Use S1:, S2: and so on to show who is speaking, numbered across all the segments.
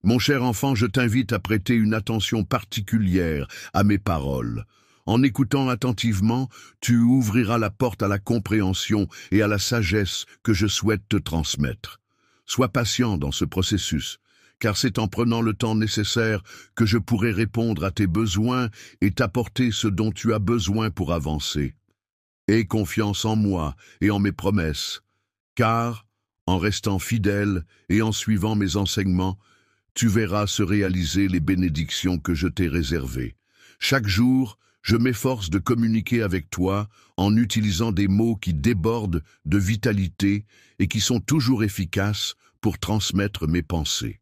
S1: Mon cher enfant, je t'invite à prêter une attention particulière à mes paroles. En écoutant attentivement, tu ouvriras la porte à la compréhension et à la sagesse que je souhaite te transmettre. Sois patient dans ce processus, car c'est en prenant le temps nécessaire que je pourrai répondre à tes besoins et t'apporter ce dont tu as besoin pour avancer. Aie confiance en moi et en mes promesses, car, en restant fidèle et en suivant mes enseignements, tu verras se réaliser les bénédictions que je t'ai réservées. Chaque jour, je m'efforce de communiquer avec toi en utilisant des mots qui débordent de vitalité et qui sont toujours efficaces pour transmettre mes pensées.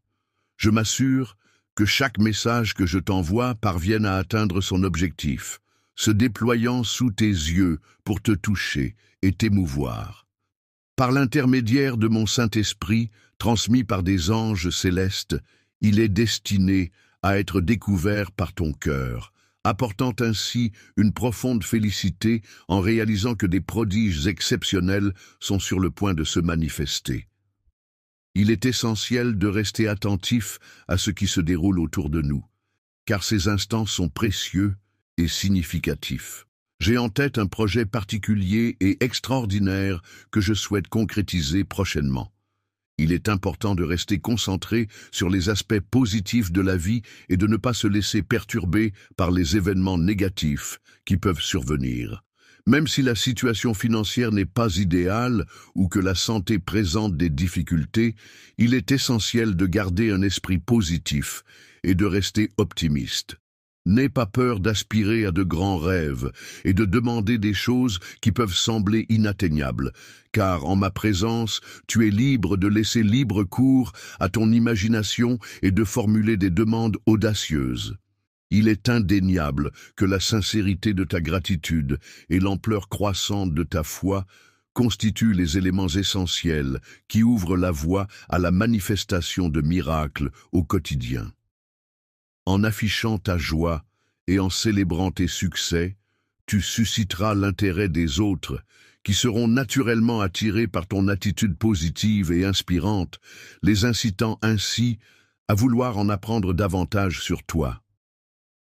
S1: Je m'assure que chaque message que je t'envoie parvienne à atteindre son objectif, se déployant sous tes yeux pour te toucher et t'émouvoir. Par l'intermédiaire de mon Saint-Esprit, transmis par des anges célestes, il est destiné à être découvert par ton cœur, apportant ainsi une profonde félicité en réalisant que des prodiges exceptionnels sont sur le point de se manifester. Il est essentiel de rester attentif à ce qui se déroule autour de nous, car ces instants sont précieux et significatifs. J'ai en tête un projet particulier et extraordinaire que je souhaite concrétiser prochainement. Il est important de rester concentré sur les aspects positifs de la vie et de ne pas se laisser perturber par les événements négatifs qui peuvent survenir. Même si la situation financière n'est pas idéale ou que la santé présente des difficultés, il est essentiel de garder un esprit positif et de rester optimiste. N'aie pas peur d'aspirer à de grands rêves et de demander des choses qui peuvent sembler inatteignables, car en ma présence, tu es libre de laisser libre cours à ton imagination et de formuler des demandes audacieuses. Il est indéniable que la sincérité de ta gratitude et l'ampleur croissante de ta foi constituent les éléments essentiels qui ouvrent la voie à la manifestation de miracles au quotidien. En affichant ta joie et en célébrant tes succès, tu susciteras l'intérêt des autres, qui seront naturellement attirés par ton attitude positive et inspirante, les incitant ainsi à vouloir en apprendre davantage sur toi.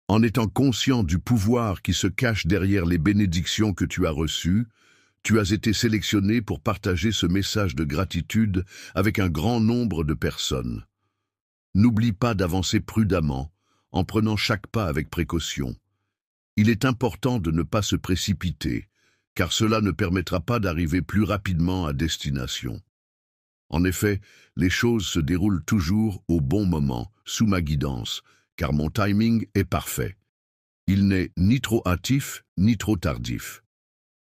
S1: En étant conscient du pouvoir qui se cache derrière les bénédictions que tu as reçues, tu as été sélectionné pour partager ce message de gratitude avec un grand nombre de personnes. N'oublie pas d'avancer prudemment, en prenant chaque pas avec précaution. Il est important de ne pas se précipiter, car cela ne permettra pas d'arriver plus rapidement à destination. En effet, les choses se déroulent toujours au bon moment, sous ma guidance, car mon timing est parfait. Il n'est ni trop hâtif, ni trop tardif,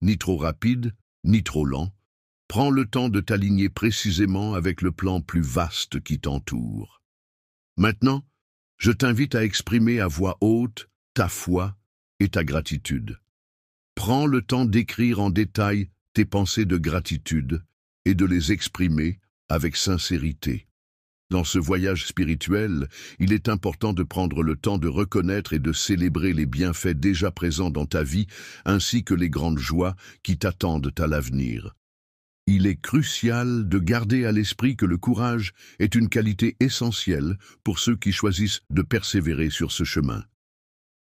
S1: ni trop rapide, ni trop lent. Prends le temps de t'aligner précisément avec le plan plus vaste qui t'entoure. Maintenant, je t'invite à exprimer à voix haute ta foi et ta gratitude. Prends le temps d'écrire en détail tes pensées de gratitude et de les exprimer avec sincérité. Dans ce voyage spirituel, il est important de prendre le temps de reconnaître et de célébrer les bienfaits déjà présents dans ta vie, ainsi que les grandes joies qui t'attendent à l'avenir. Il est crucial de garder à l'esprit que le courage est une qualité essentielle pour ceux qui choisissent de persévérer sur ce chemin.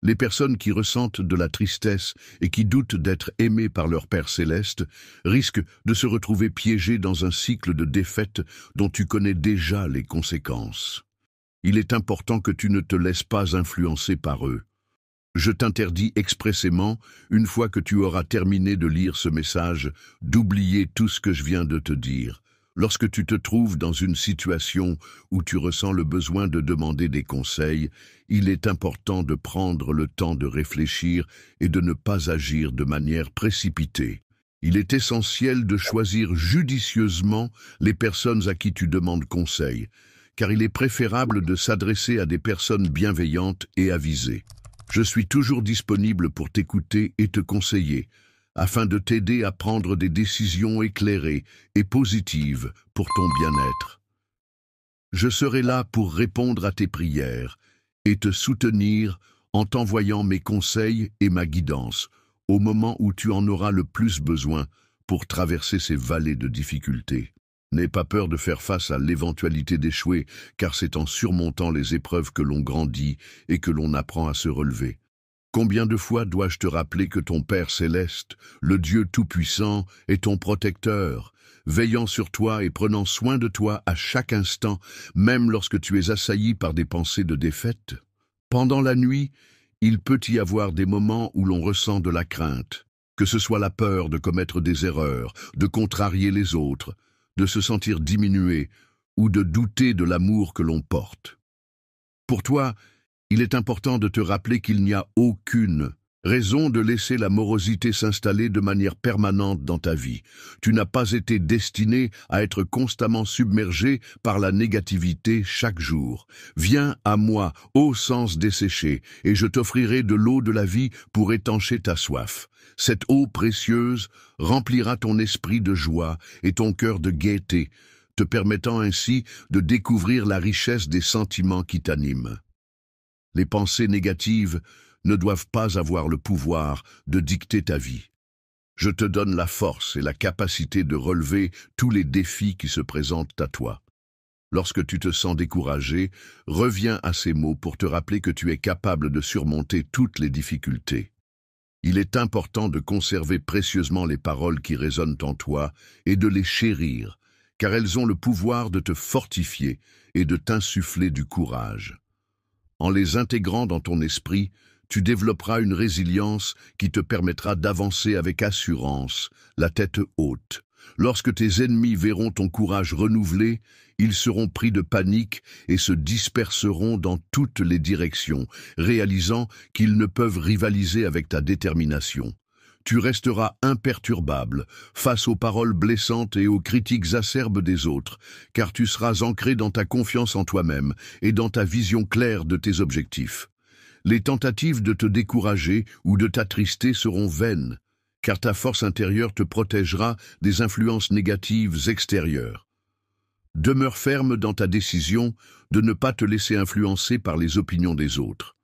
S1: Les personnes qui ressentent de la tristesse et qui doutent d'être aimées par leur Père céleste risquent de se retrouver piégées dans un cycle de défaites dont tu connais déjà les conséquences. Il est important que tu ne te laisses pas influencer par eux. Je t'interdis expressément, une fois que tu auras terminé de lire ce message, d'oublier tout ce que je viens de te dire. Lorsque tu te trouves dans une situation où tu ressens le besoin de demander des conseils, il est important de prendre le temps de réfléchir et de ne pas agir de manière précipitée. Il est essentiel de choisir judicieusement les personnes à qui tu demandes conseil, car il est préférable de s'adresser à des personnes bienveillantes et avisées. Je suis toujours disponible pour t'écouter et te conseiller, afin de t'aider à prendre des décisions éclairées et positives pour ton bien-être. Je serai là pour répondre à tes prières et te soutenir en t'envoyant mes conseils et ma guidance au moment où tu en auras le plus besoin pour traverser ces vallées de difficultés. N'aie pas peur de faire face à l'éventualité d'échouer, car c'est en surmontant les épreuves que l'on grandit et que l'on apprend à se relever. Combien de fois dois-je te rappeler que ton Père céleste, le Dieu Tout-Puissant, est ton protecteur, veillant sur toi et prenant soin de toi à chaque instant, même lorsque tu es assailli par des pensées de défaite? Pendant la nuit, il peut y avoir des moments où l'on ressent de la crainte, que ce soit la peur de commettre des erreurs, de contrarier les autres, de se sentir diminué ou de douter de l'amour que l'on porte. Pour toi, il est important de te rappeler qu'il n'y a aucune raison de laisser la morosité s'installer de manière permanente dans ta vie. Tu n'as pas été destiné à être constamment submergé par la négativité chaque jour. Viens à moi, ô sens desséché, et je t'offrirai de l'eau de la vie pour étancher ta soif. Cette eau précieuse remplira ton esprit de joie et ton cœur de gaieté, te permettant ainsi de découvrir la richesse des sentiments qui t'animent. Les pensées négatives ne doivent pas avoir le pouvoir de dicter ta vie. Je te donne la force et la capacité de relever tous les défis qui se présentent à toi. Lorsque tu te sens découragé, reviens à ces mots pour te rappeler que tu es capable de surmonter toutes les difficultés. Il est important de conserver précieusement les paroles qui résonnent en toi et de les chérir, car elles ont le pouvoir de te fortifier et de t'insuffler du courage. En les intégrant dans ton esprit, tu développeras une résilience qui te permettra d'avancer avec assurance, la tête haute. Lorsque tes ennemis verront ton courage renouvelé, ils seront pris de panique et se disperseront dans toutes les directions, réalisant qu'ils ne peuvent rivaliser avec ta détermination. Tu resteras imperturbable face aux paroles blessantes et aux critiques acerbes des autres, car tu seras ancré dans ta confiance en toi-même et dans ta vision claire de tes objectifs. Les tentatives de te décourager ou de t'attrister seront vaines, car ta force intérieure te protégera des influences négatives extérieures. Demeure ferme dans ta décision de ne pas te laisser influencer par les opinions des autres.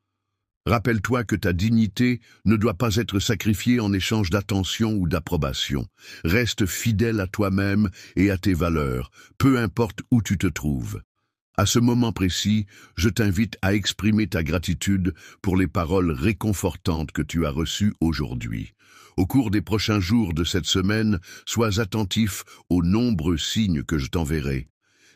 S1: Rappelle-toi que ta dignité ne doit pas être sacrifiée en échange d'attention ou d'approbation. Reste fidèle à toi-même et à tes valeurs, peu importe où tu te trouves. À ce moment précis, je t'invite à exprimer ta gratitude pour les paroles réconfortantes que tu as reçues aujourd'hui. Au cours des prochains jours de cette semaine, sois attentif aux nombreux signes que je t'enverrai.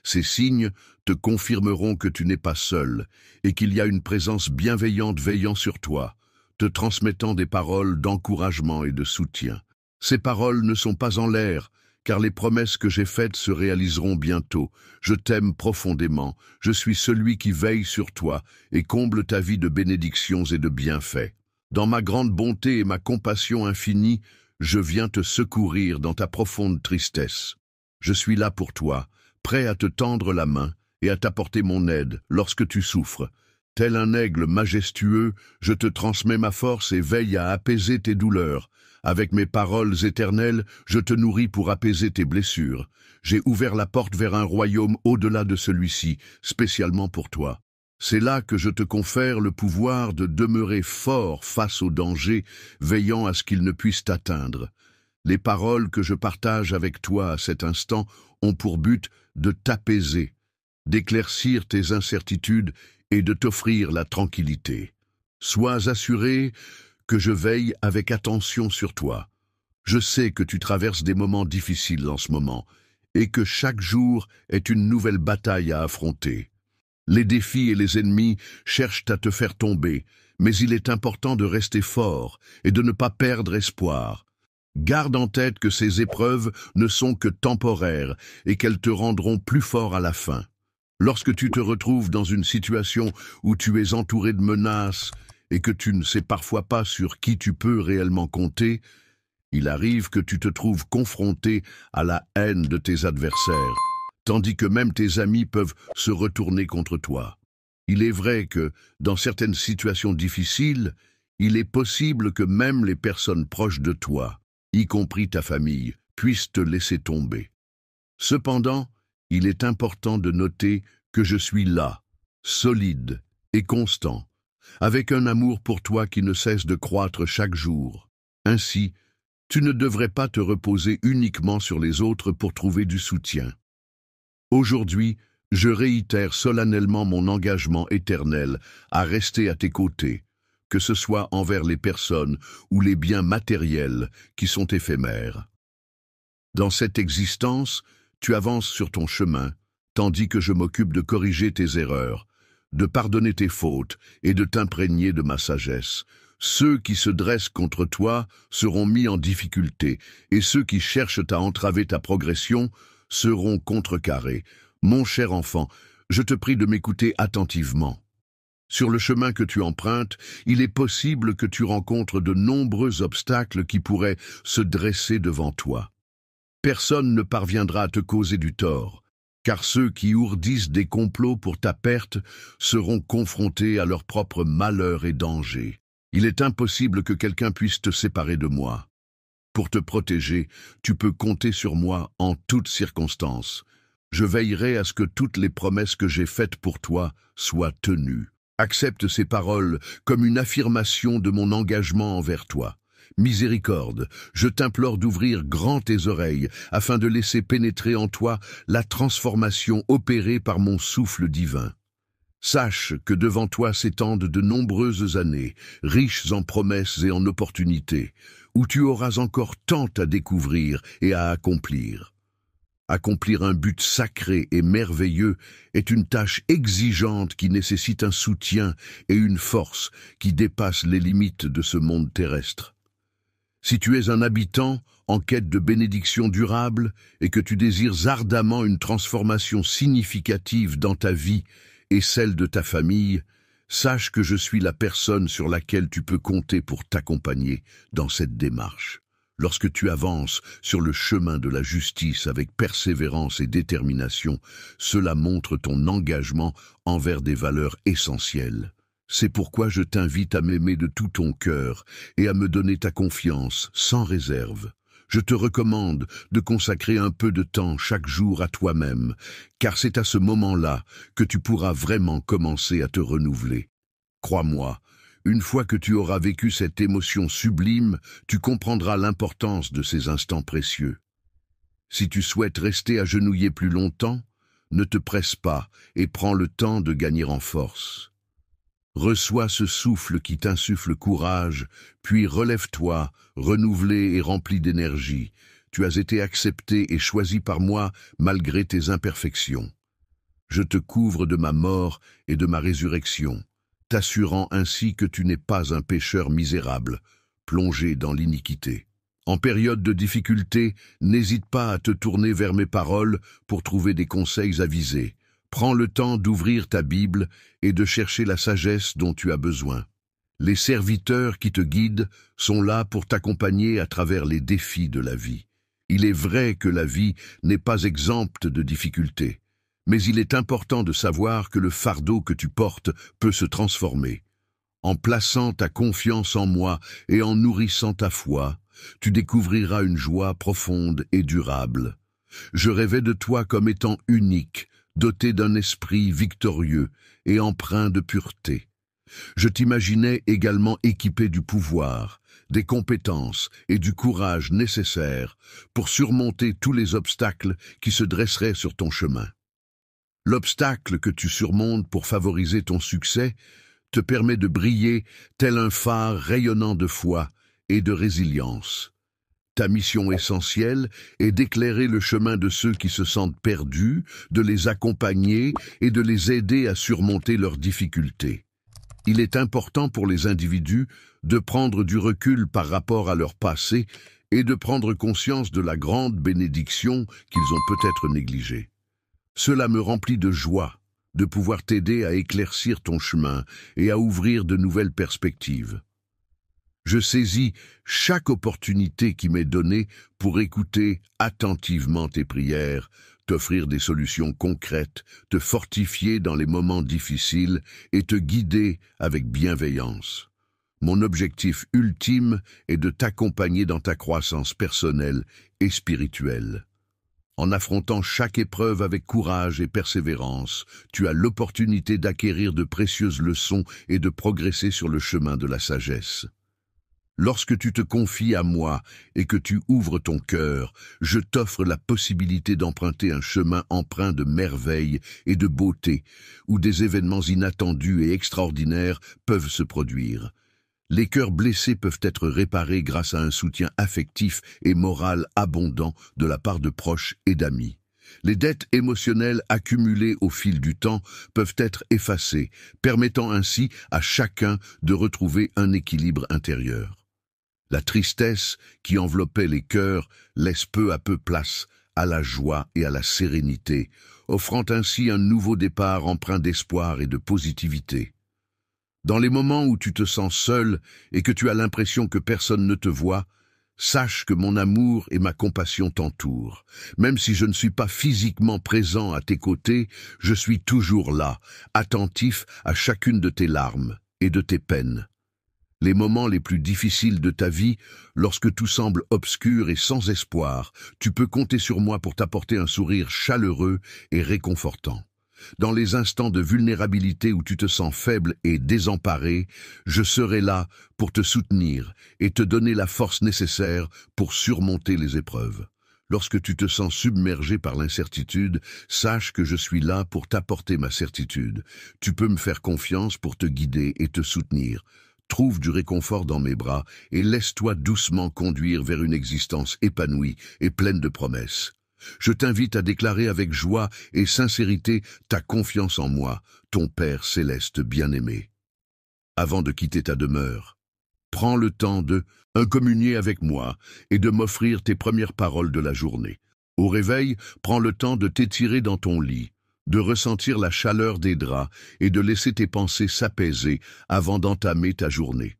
S1: Ces signes te confirmeront que tu n'es pas seul et qu'il y a une présence bienveillante veillant sur toi, te transmettant des paroles d'encouragement et de soutien. Ces paroles ne sont pas en l'air, car les promesses que j'ai faites se réaliseront bientôt. Je t'aime profondément, je suis celui qui veille sur toi et comble ta vie de bénédictions et de bienfaits. Dans ma grande bonté et ma compassion infinie, je viens te secourir dans ta profonde tristesse. Je suis là pour toi, prêt à te tendre la main et à t'apporter mon aide lorsque tu souffres. Tel un aigle majestueux, je te transmets ma force et veille à apaiser tes douleurs. Avec mes paroles éternelles, je te nourris pour apaiser tes blessures. J'ai ouvert la porte vers un royaume au-delà de celui-ci, spécialement pour toi. C'est là que je te confère le pouvoir de demeurer fort face aux dangers, veillant à ce qu'ils ne puissent t'atteindre. Les paroles que je partage avec toi à cet instant ont pour but de t'apaiser, d'éclaircir tes incertitudes et de t'offrir la tranquillité. Sois assuré que je veille avec attention sur toi. Je sais que tu traverses des moments difficiles en ce moment et que chaque jour est une nouvelle bataille à affronter. Les défis et les ennemis cherchent à te faire tomber, mais il est important de rester fort et de ne pas perdre espoir. Garde en tête que ces épreuves ne sont que temporaires et qu'elles te rendront plus fort à la fin. Lorsque tu te retrouves dans une situation où tu es entouré de menaces et que tu ne sais parfois pas sur qui tu peux réellement compter, il arrive que tu te trouves confronté à la haine de tes adversaires, tandis que même tes amis peuvent se retourner contre toi. Il est vrai que, dans certaines situations difficiles, il est possible que même les personnes proches de toi, y compris ta famille, puissent te laisser tomber. Cependant, il est important de noter que je suis là, solide et constant, avec un amour pour toi qui ne cesse de croître chaque jour. Ainsi, tu ne devrais pas te reposer uniquement sur les autres pour trouver du soutien. Aujourd'hui, je réitère solennellement mon engagement éternel à rester à tes côtés, que ce soit envers les personnes ou les biens matériels qui sont éphémères. Dans cette existence, tu avances sur ton chemin, tandis que je m'occupe de corriger tes erreurs, de pardonner tes fautes et de t'imprégner de ma sagesse. Ceux qui se dressent contre toi seront mis en difficulté, et ceux qui cherchent à entraver ta progression seront contrecarrés. Mon cher enfant, je te prie de m'écouter attentivement. Sur le chemin que tu empruntes, il est possible que tu rencontres de nombreux obstacles qui pourraient se dresser devant toi. Personne ne parviendra à te causer du tort, car ceux qui ourdissent des complots pour ta perte seront confrontés à leurs propres malheurs et dangers. Il est impossible que quelqu'un puisse te séparer de moi. Pour te protéger, tu peux compter sur moi en toutes circonstances. Je veillerai à ce que toutes les promesses que j'ai faites pour toi soient tenues. Accepte ces paroles comme une affirmation de mon engagement envers toi. Miséricorde, je t'implore d'ouvrir grand tes oreilles afin de laisser pénétrer en toi la transformation opérée par mon souffle divin. Sache que devant toi s'étendent de nombreuses années, riches en promesses et en opportunités, où tu auras encore tant à découvrir et à accomplir. Accomplir un but sacré et merveilleux est une tâche exigeante qui nécessite un soutien et une force qui dépassent les limites de ce monde terrestre. Si tu es un habitant en quête de bénédictions durables et que tu désires ardemment une transformation significative dans ta vie et celle de ta famille, sache que je suis la personne sur laquelle tu peux compter pour t'accompagner dans cette démarche. Lorsque tu avances sur le chemin de la justice avec persévérance et détermination, cela montre ton engagement envers des valeurs essentielles. C'est pourquoi je t'invite à m'aimer de tout ton cœur et à me donner ta confiance sans réserve. Je te recommande de consacrer un peu de temps chaque jour à toi-même, car c'est à ce moment-là que tu pourras vraiment commencer à te renouveler. Crois-moi, une fois que tu auras vécu cette émotion sublime, tu comprendras l'importance de ces instants précieux. Si tu souhaites rester agenouillé plus longtemps, ne te presse pas et prends le temps de gagner en force. Reçois ce souffle qui t'insuffle courage, puis relève-toi, renouvelé et rempli d'énergie. Tu as été accepté et choisi par moi malgré tes imperfections. Je te couvre de ma mort et de ma résurrection, t'assurant ainsi que tu n'es pas un pécheur misérable, plongé dans l'iniquité. En période de difficulté, n'hésite pas à te tourner vers mes paroles pour trouver des conseils avisés. Prends le temps d'ouvrir ta Bible et de chercher la sagesse dont tu as besoin. Les serviteurs qui te guident sont là pour t'accompagner à travers les défis de la vie. Il est vrai que la vie n'est pas exempte de difficultés, mais il est important de savoir que le fardeau que tu portes peut se transformer. En plaçant ta confiance en moi et en nourrissant ta foi, tu découvriras une joie profonde et durable. Je rêvais de toi comme étant unique, doté d'un esprit victorieux et empreint de pureté. Je t'imaginais également équipé du pouvoir, des compétences et du courage nécessaires pour surmonter tous les obstacles qui se dresseraient sur ton chemin. L'obstacle que tu surmontes pour favoriser ton succès te permet de briller tel un phare rayonnant de foi et de résilience. Ta mission essentielle est d'éclairer le chemin de ceux qui se sentent perdus, de les accompagner et de les aider à surmonter leurs difficultés. Il est important pour les individus de prendre du recul par rapport à leur passé et de prendre conscience de la grande bénédiction qu'ils ont peut-être négligée. Cela me remplit de joie de pouvoir t'aider à éclaircir ton chemin et à ouvrir de nouvelles perspectives. Je saisis chaque opportunité qui m'est donnée pour écouter attentivement tes prières, t'offrir des solutions concrètes, te fortifier dans les moments difficiles et te guider avec bienveillance. Mon objectif ultime est de t'accompagner dans ta croissance personnelle et spirituelle. En affrontant chaque épreuve avec courage et persévérance, tu as l'opportunité d'acquérir de précieuses leçons et de progresser sur le chemin de la sagesse. Lorsque tu te confies à moi et que tu ouvres ton cœur, je t'offre la possibilité d'emprunter un chemin empreint de merveille et de beauté, où des événements inattendus et extraordinaires peuvent se produire. Les cœurs blessés peuvent être réparés grâce à un soutien affectif et moral abondant de la part de proches et d'amis. Les dettes émotionnelles accumulées au fil du temps peuvent être effacées, permettant ainsi à chacun de retrouver un équilibre intérieur. La tristesse qui enveloppait les cœurs laisse peu à peu place à la joie et à la sérénité, offrant ainsi un nouveau départ empreint d'espoir et de positivité. Dans les moments où tu te sens seul et que tu as l'impression que personne ne te voit, sache que mon amour et ma compassion t'entourent. Même si je ne suis pas physiquement présent à tes côtés, je suis toujours là, attentif à chacune de tes larmes et de tes peines. Les moments les plus difficiles de ta vie, lorsque tout semble obscur et sans espoir, tu peux compter sur moi pour t'apporter un sourire chaleureux et réconfortant. Dans les instants de vulnérabilité où tu te sens faible et désemparé, je serai là pour te soutenir et te donner la force nécessaire pour surmonter les épreuves. Lorsque tu te sens submergé par l'incertitude, sache que je suis là pour t'apporter ma certitude. Tu peux me faire confiance pour te guider et te soutenir. Trouve du réconfort dans mes bras et laisse-toi doucement conduire vers une existence épanouie et pleine de promesses. Je t'invite à déclarer avec joie et sincérité ta confiance en moi, ton Père céleste bien-aimé. Avant de quitter ta demeure, prends le temps de communier avec moi et de m'offrir tes premières paroles de la journée. Au réveil, prends le temps de t'étirer dans ton lit, de ressentir la chaleur des draps et de laisser tes pensées s'apaiser avant d'entamer ta journée.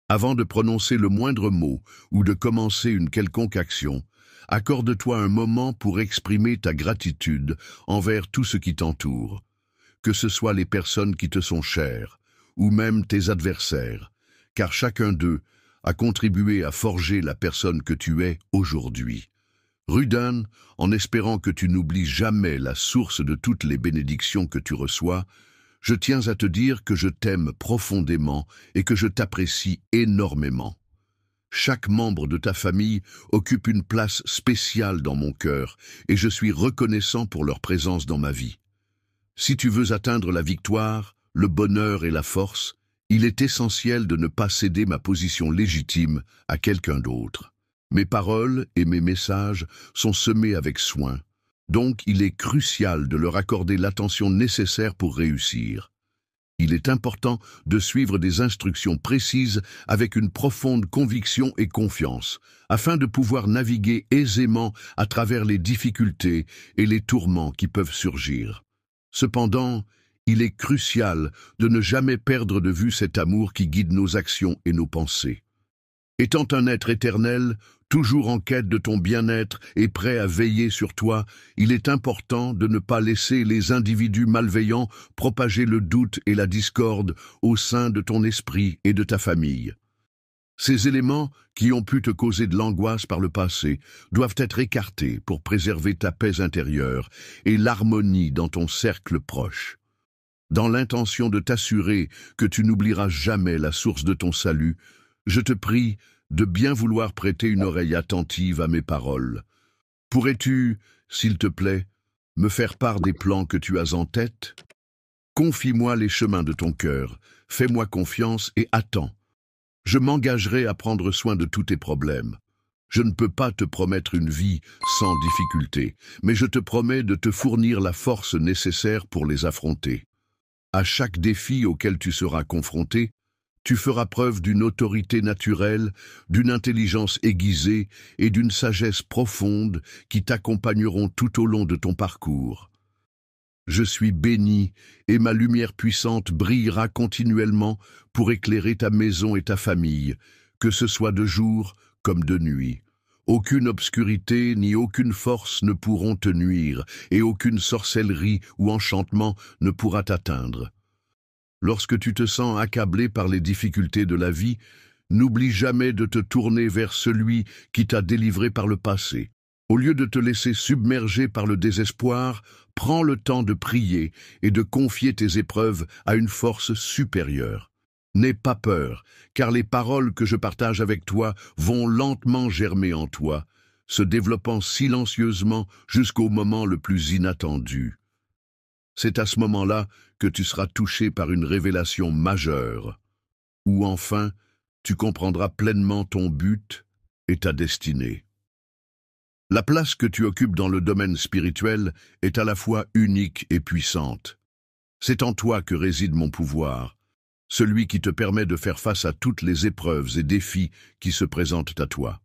S1: Avant de prononcer le moindre mot ou de commencer une quelconque action, accorde-toi un moment pour exprimer ta gratitude envers tout ce qui t'entoure, que ce soit les personnes qui te sont chères ou même tes adversaires, car chacun d'eux a contribué à forger la personne que tu es aujourd'hui. Rudin, en espérant que tu n'oublies jamais la source de toutes les bénédictions que tu reçois, je tiens à te dire que je t'aime profondément et que je t'apprécie énormément. Chaque membre de ta famille occupe une place spéciale dans mon cœur et je suis reconnaissant pour leur présence dans ma vie. Si tu veux atteindre la victoire, le bonheur et la force, il est essentiel de ne pas céder ma position légitime à quelqu'un d'autre. Mes paroles et mes messages sont semés avec soin, donc il est crucial de leur accorder l'attention nécessaire pour réussir. Il est important de suivre des instructions précises avec une profonde conviction et confiance, afin de pouvoir naviguer aisément à travers les difficultés et les tourments qui peuvent surgir. Cependant, il est crucial de ne jamais perdre de vue cet amour qui guide nos actions et nos pensées. Étant un être éternel, toujours en quête de ton bien-être et prêt à veiller sur toi, il est important de ne pas laisser les individus malveillants propager le doute et la discorde au sein de ton esprit et de ta famille. Ces éléments, qui ont pu te causer de l'angoisse par le passé, doivent être écartés pour préserver ta paix intérieure et l'harmonie dans ton cercle proche. Dans l'intention de t'assurer que tu n'oublieras jamais la source de ton salut, je te prie de bien vouloir prêter une oreille attentive à mes paroles. Pourrais-tu, s'il te plaît, me faire part des plans que tu as en tête? Confie-moi les chemins de ton cœur, fais-moi confiance et attends. Je m'engagerai à prendre soin de tous tes problèmes. Je ne peux pas te promettre une vie sans difficulté, mais je te promets de te fournir la force nécessaire pour les affronter. À chaque défi auquel tu seras confronté, tu feras preuve d'une autorité naturelle, d'une intelligence aiguisée et d'une sagesse profonde qui t'accompagneront tout au long de ton parcours. Je suis béni et ma lumière puissante brillera continuellement pour éclairer ta maison et ta famille, que ce soit de jour comme de nuit. Aucune obscurité ni aucune force ne pourront te nuire et aucune sorcellerie ou enchantement ne pourra t'atteindre. Lorsque tu te sens accablé par les difficultés de la vie, n'oublie jamais de te tourner vers celui qui t'a délivré par le passé. Au lieu de te laisser submerger par le désespoir, prends le temps de prier et de confier tes épreuves à une force supérieure. N'aie pas peur, car les paroles que je partage avec toi vont lentement germer en toi, se développant silencieusement jusqu'au moment le plus inattendu. C'est à ce moment-là que tu seras touché par une révélation majeure, où enfin tu comprendras pleinement ton but et ta destinée. La place que tu occupes dans le domaine spirituel est à la fois unique et puissante. C'est en toi que réside mon pouvoir, celui qui te permet de faire face à toutes les épreuves et défis qui se présentent à toi.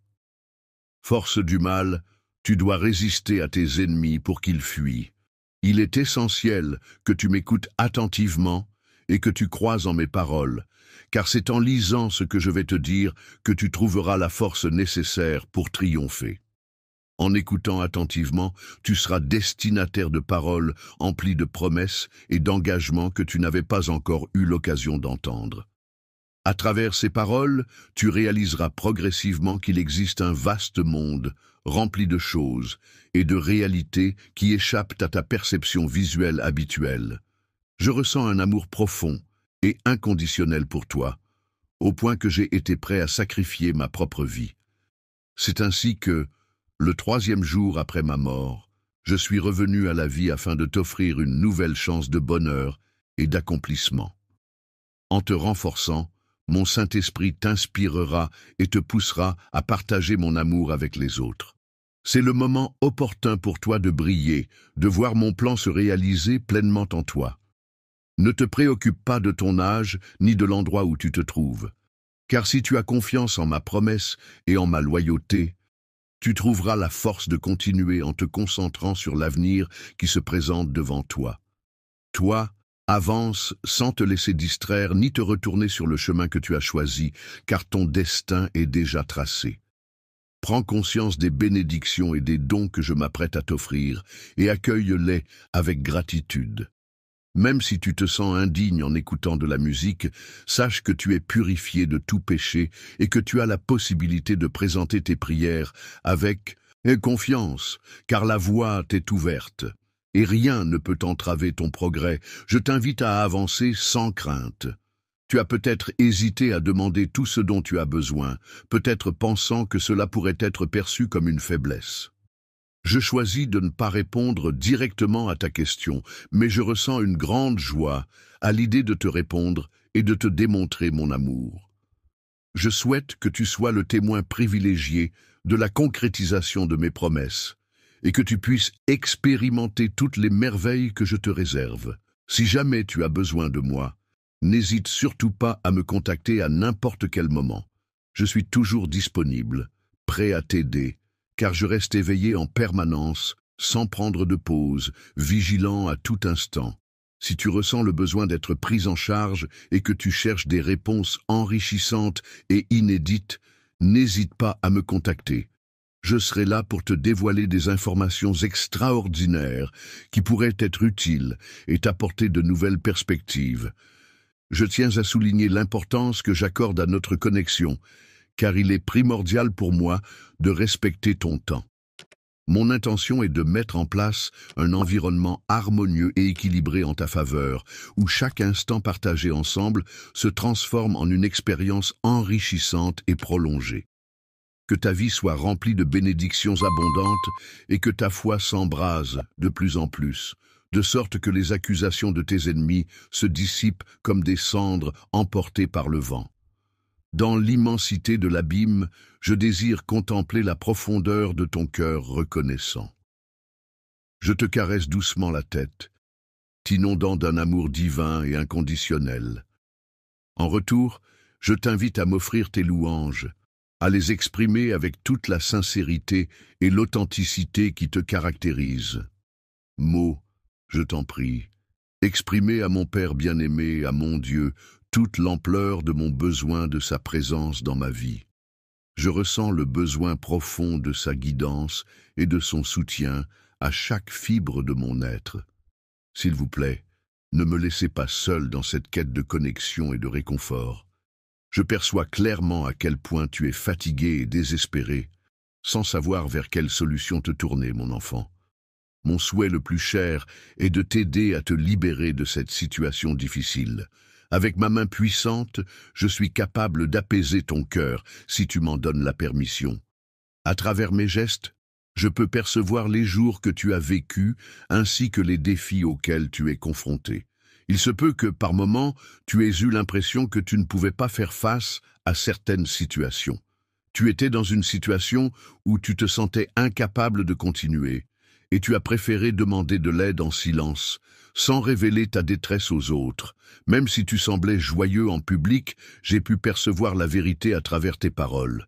S1: Force du mal, tu dois résister à tes ennemis pour qu'ils fuient. Il est essentiel que tu m'écoutes attentivement et que tu croises en mes paroles, car c'est en lisant ce que je vais te dire que tu trouveras la force nécessaire pour triompher. En écoutant attentivement, tu seras destinataire de paroles emplies de promesses et d'engagements que tu n'avais pas encore eu l'occasion d'entendre. À travers ces paroles, tu réaliseras progressivement qu'il existe un vaste monde, rempli de choses et de réalités qui échappent à ta perception visuelle habituelle. Je ressens un amour profond et inconditionnel pour toi, au point que j'ai été prêt à sacrifier ma propre vie. C'est ainsi que, le 3e jour après ma mort, je suis revenu à la vie afin de t'offrir une nouvelle chance de bonheur et d'accomplissement. En te renforçant, mon Saint-Esprit t'inspirera et te poussera à partager mon amour avec les autres. C'est le moment opportun pour toi de briller, de voir mon plan se réaliser pleinement en toi. Ne te préoccupe pas de ton âge ni de l'endroit où tu te trouves, car si tu as confiance en ma promesse et en ma loyauté, tu trouveras la force de continuer en te concentrant sur l'avenir qui se présente devant toi. Toi, avance sans te laisser distraire ni te retourner sur le chemin que tu as choisi, car ton destin est déjà tracé. Prends conscience des bénédictions et des dons que je m'apprête à t'offrir et accueille-les avec gratitude. Même si tu te sens indigne en écoutant de la musique, sache que tu es purifié de tout péché et que tu as la possibilité de présenter tes prières avec confiance, car la voie t'est ouverte. Et rien ne peut entraver ton progrès. Je t'invite à avancer sans crainte. Tu as peut-être hésité à demander tout ce dont tu as besoin, peut-être pensant que cela pourrait être perçu comme une faiblesse. Je choisis de ne pas répondre directement à ta question, mais je ressens une grande joie à l'idée de te répondre et de te démontrer mon amour. Je souhaite que tu sois le témoin privilégié de la concrétisation de mes promesses et que tu puisses expérimenter toutes les merveilles que je te réserve. Si jamais tu as besoin de moi, n'hésite surtout pas à me contacter à n'importe quel moment. Je suis toujours disponible, prêt à t'aider, car je reste éveillé en permanence, sans prendre de pause, vigilant à tout instant. Si tu ressens le besoin d'être pris en charge et que tu cherches des réponses enrichissantes et inédites, n'hésite pas à me contacter. Je serai là pour te dévoiler des informations extraordinaires qui pourraient être utiles et t'apporter de nouvelles perspectives. Je tiens à souligner l'importance que j'accorde à notre connexion, car il est primordial pour moi de respecter ton temps. Mon intention est de mettre en place un environnement harmonieux et équilibré en ta faveur, où chaque instant partagé ensemble se transforme en une expérience enrichissante et prolongée. Que ta vie soit remplie de bénédictions abondantes et que ta foi s'embrase de plus en plus, de sorte que les accusations de tes ennemis se dissipent comme des cendres emportées par le vent. Dans l'immensité de l'abîme, je désire contempler la profondeur de ton cœur reconnaissant. Je te caresse doucement la tête, t'inondant d'un amour divin et inconditionnel. En retour, je t'invite à m'offrir tes louanges, à les exprimer avec toute la sincérité et l'authenticité qui te caractérisent. Mots, je t'en prie, exprimez à mon Père bien-aimé, à mon Dieu, toute l'ampleur de mon besoin de sa présence dans ma vie. Je ressens le besoin profond de sa guidance et de son soutien à chaque fibre de mon être. S'il vous plaît, ne me laissez pas seul dans cette quête de connexion et de réconfort. Je perçois clairement à quel point tu es fatigué et désespéré, sans savoir vers quelle solution te tourner, mon enfant. Mon souhait le plus cher est de t'aider à te libérer de cette situation difficile, Avec ma main puissante, je suis capable d'apaiser ton cœur si tu m'en donnes la permission. À travers mes gestes, je peux percevoir les jours que tu as vécus ainsi que les défis auxquels tu es confronté. Il se peut que, par moments, tu aies eu l'impression que tu ne pouvais pas faire face à certaines situations. Tu étais dans une situation où tu te sentais incapable de continuer, et tu as préféré demander de l'aide en silence, sans révéler ta détresse aux autres. Même si tu semblais joyeux en public, j'ai pu percevoir la vérité à travers tes paroles.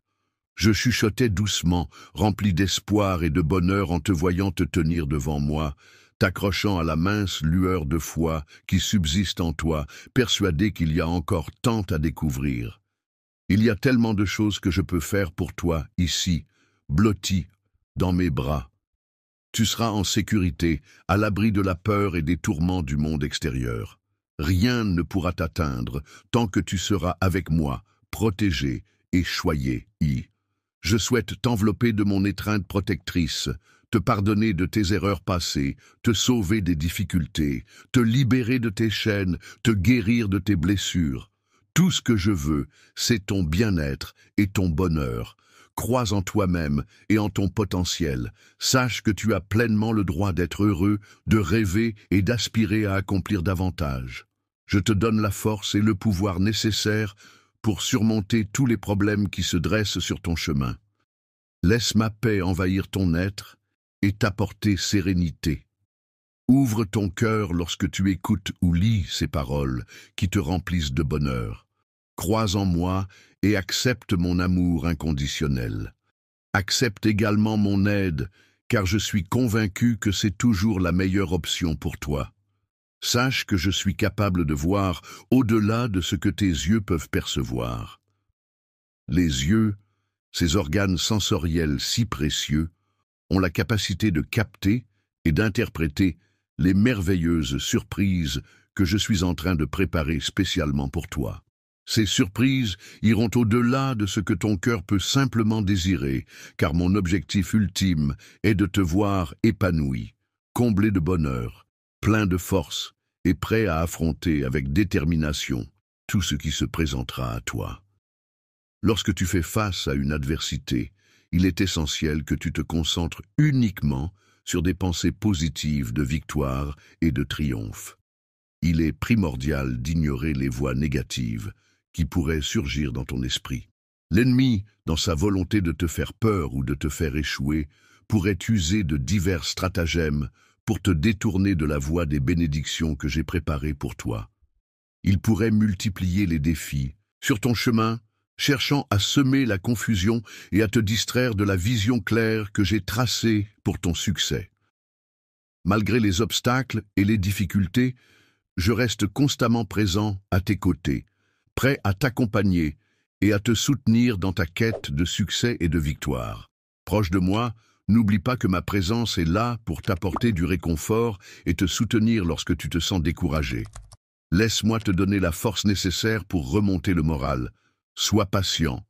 S1: Je chuchotais doucement, rempli d'espoir et de bonheur en te voyant te tenir devant moi, t'accrochant à la mince lueur de foi qui subsiste en toi, persuadé qu'il y a encore tant à découvrir. Il y a tellement de choses que je peux faire pour toi, ici, blotti, dans mes bras. Tu seras en sécurité, à l'abri de la peur et des tourments du monde extérieur. Rien ne pourra t'atteindre tant que tu seras avec moi, protégé et choyé. Je souhaite t'envelopper de mon étreinte protectrice, te pardonner de tes erreurs passées, te sauver des difficultés, te libérer de tes chaînes, te guérir de tes blessures. Tout ce que je veux, c'est ton bien-être et ton bonheur. Crois en toi-même et en ton potentiel. Sache que tu as pleinement le droit d'être heureux, de rêver et d'aspirer à accomplir davantage. Je te donne la force et le pouvoir nécessaires pour surmonter tous les problèmes qui se dressent sur ton chemin. Laisse ma paix envahir ton être et t'apporter sérénité. Ouvre ton cœur lorsque tu écoutes ou lis ces paroles qui te remplissent de bonheur. Crois en moi et accepte mon amour inconditionnel. Accepte également mon aide, car je suis convaincu que c'est toujours la meilleure option pour toi. Sache que je suis capable de voir au-delà de ce que tes yeux peuvent percevoir. Les yeux, ces organes sensoriels si précieux, ont la capacité de capter et d'interpréter les merveilleuses surprises que je suis en train de préparer spécialement pour toi. Ces surprises iront au-delà de ce que ton cœur peut simplement désirer, car mon objectif ultime est de te voir épanoui, comblé de bonheur, plein de force et prêt à affronter avec détermination tout ce qui se présentera à toi. Lorsque tu fais face à une adversité, il est essentiel que tu te concentres uniquement sur des pensées positives de victoire et de triomphe. Il est primordial d'ignorer les voix négatives qui pourraient surgir dans ton esprit. L'ennemi, dans sa volonté de te faire peur ou de te faire échouer, pourrait user de divers stratagèmes pour te détourner de la voie des bénédictions que j'ai préparées pour toi. Il pourrait multiplier les défis sur ton chemin, cherchant à semer la confusion et à te distraire de la vision claire que j'ai tracée pour ton succès. Malgré les obstacles et les difficultés, je reste constamment présent à tes côtés, prêt à t'accompagner et à te soutenir dans ta quête de succès et de victoire. Proche de moi, n'oublie pas que ma présence est là pour t'apporter du réconfort et te soutenir lorsque tu te sens découragé. Laisse-moi te donner la force nécessaire pour remonter le moral. Sois patient,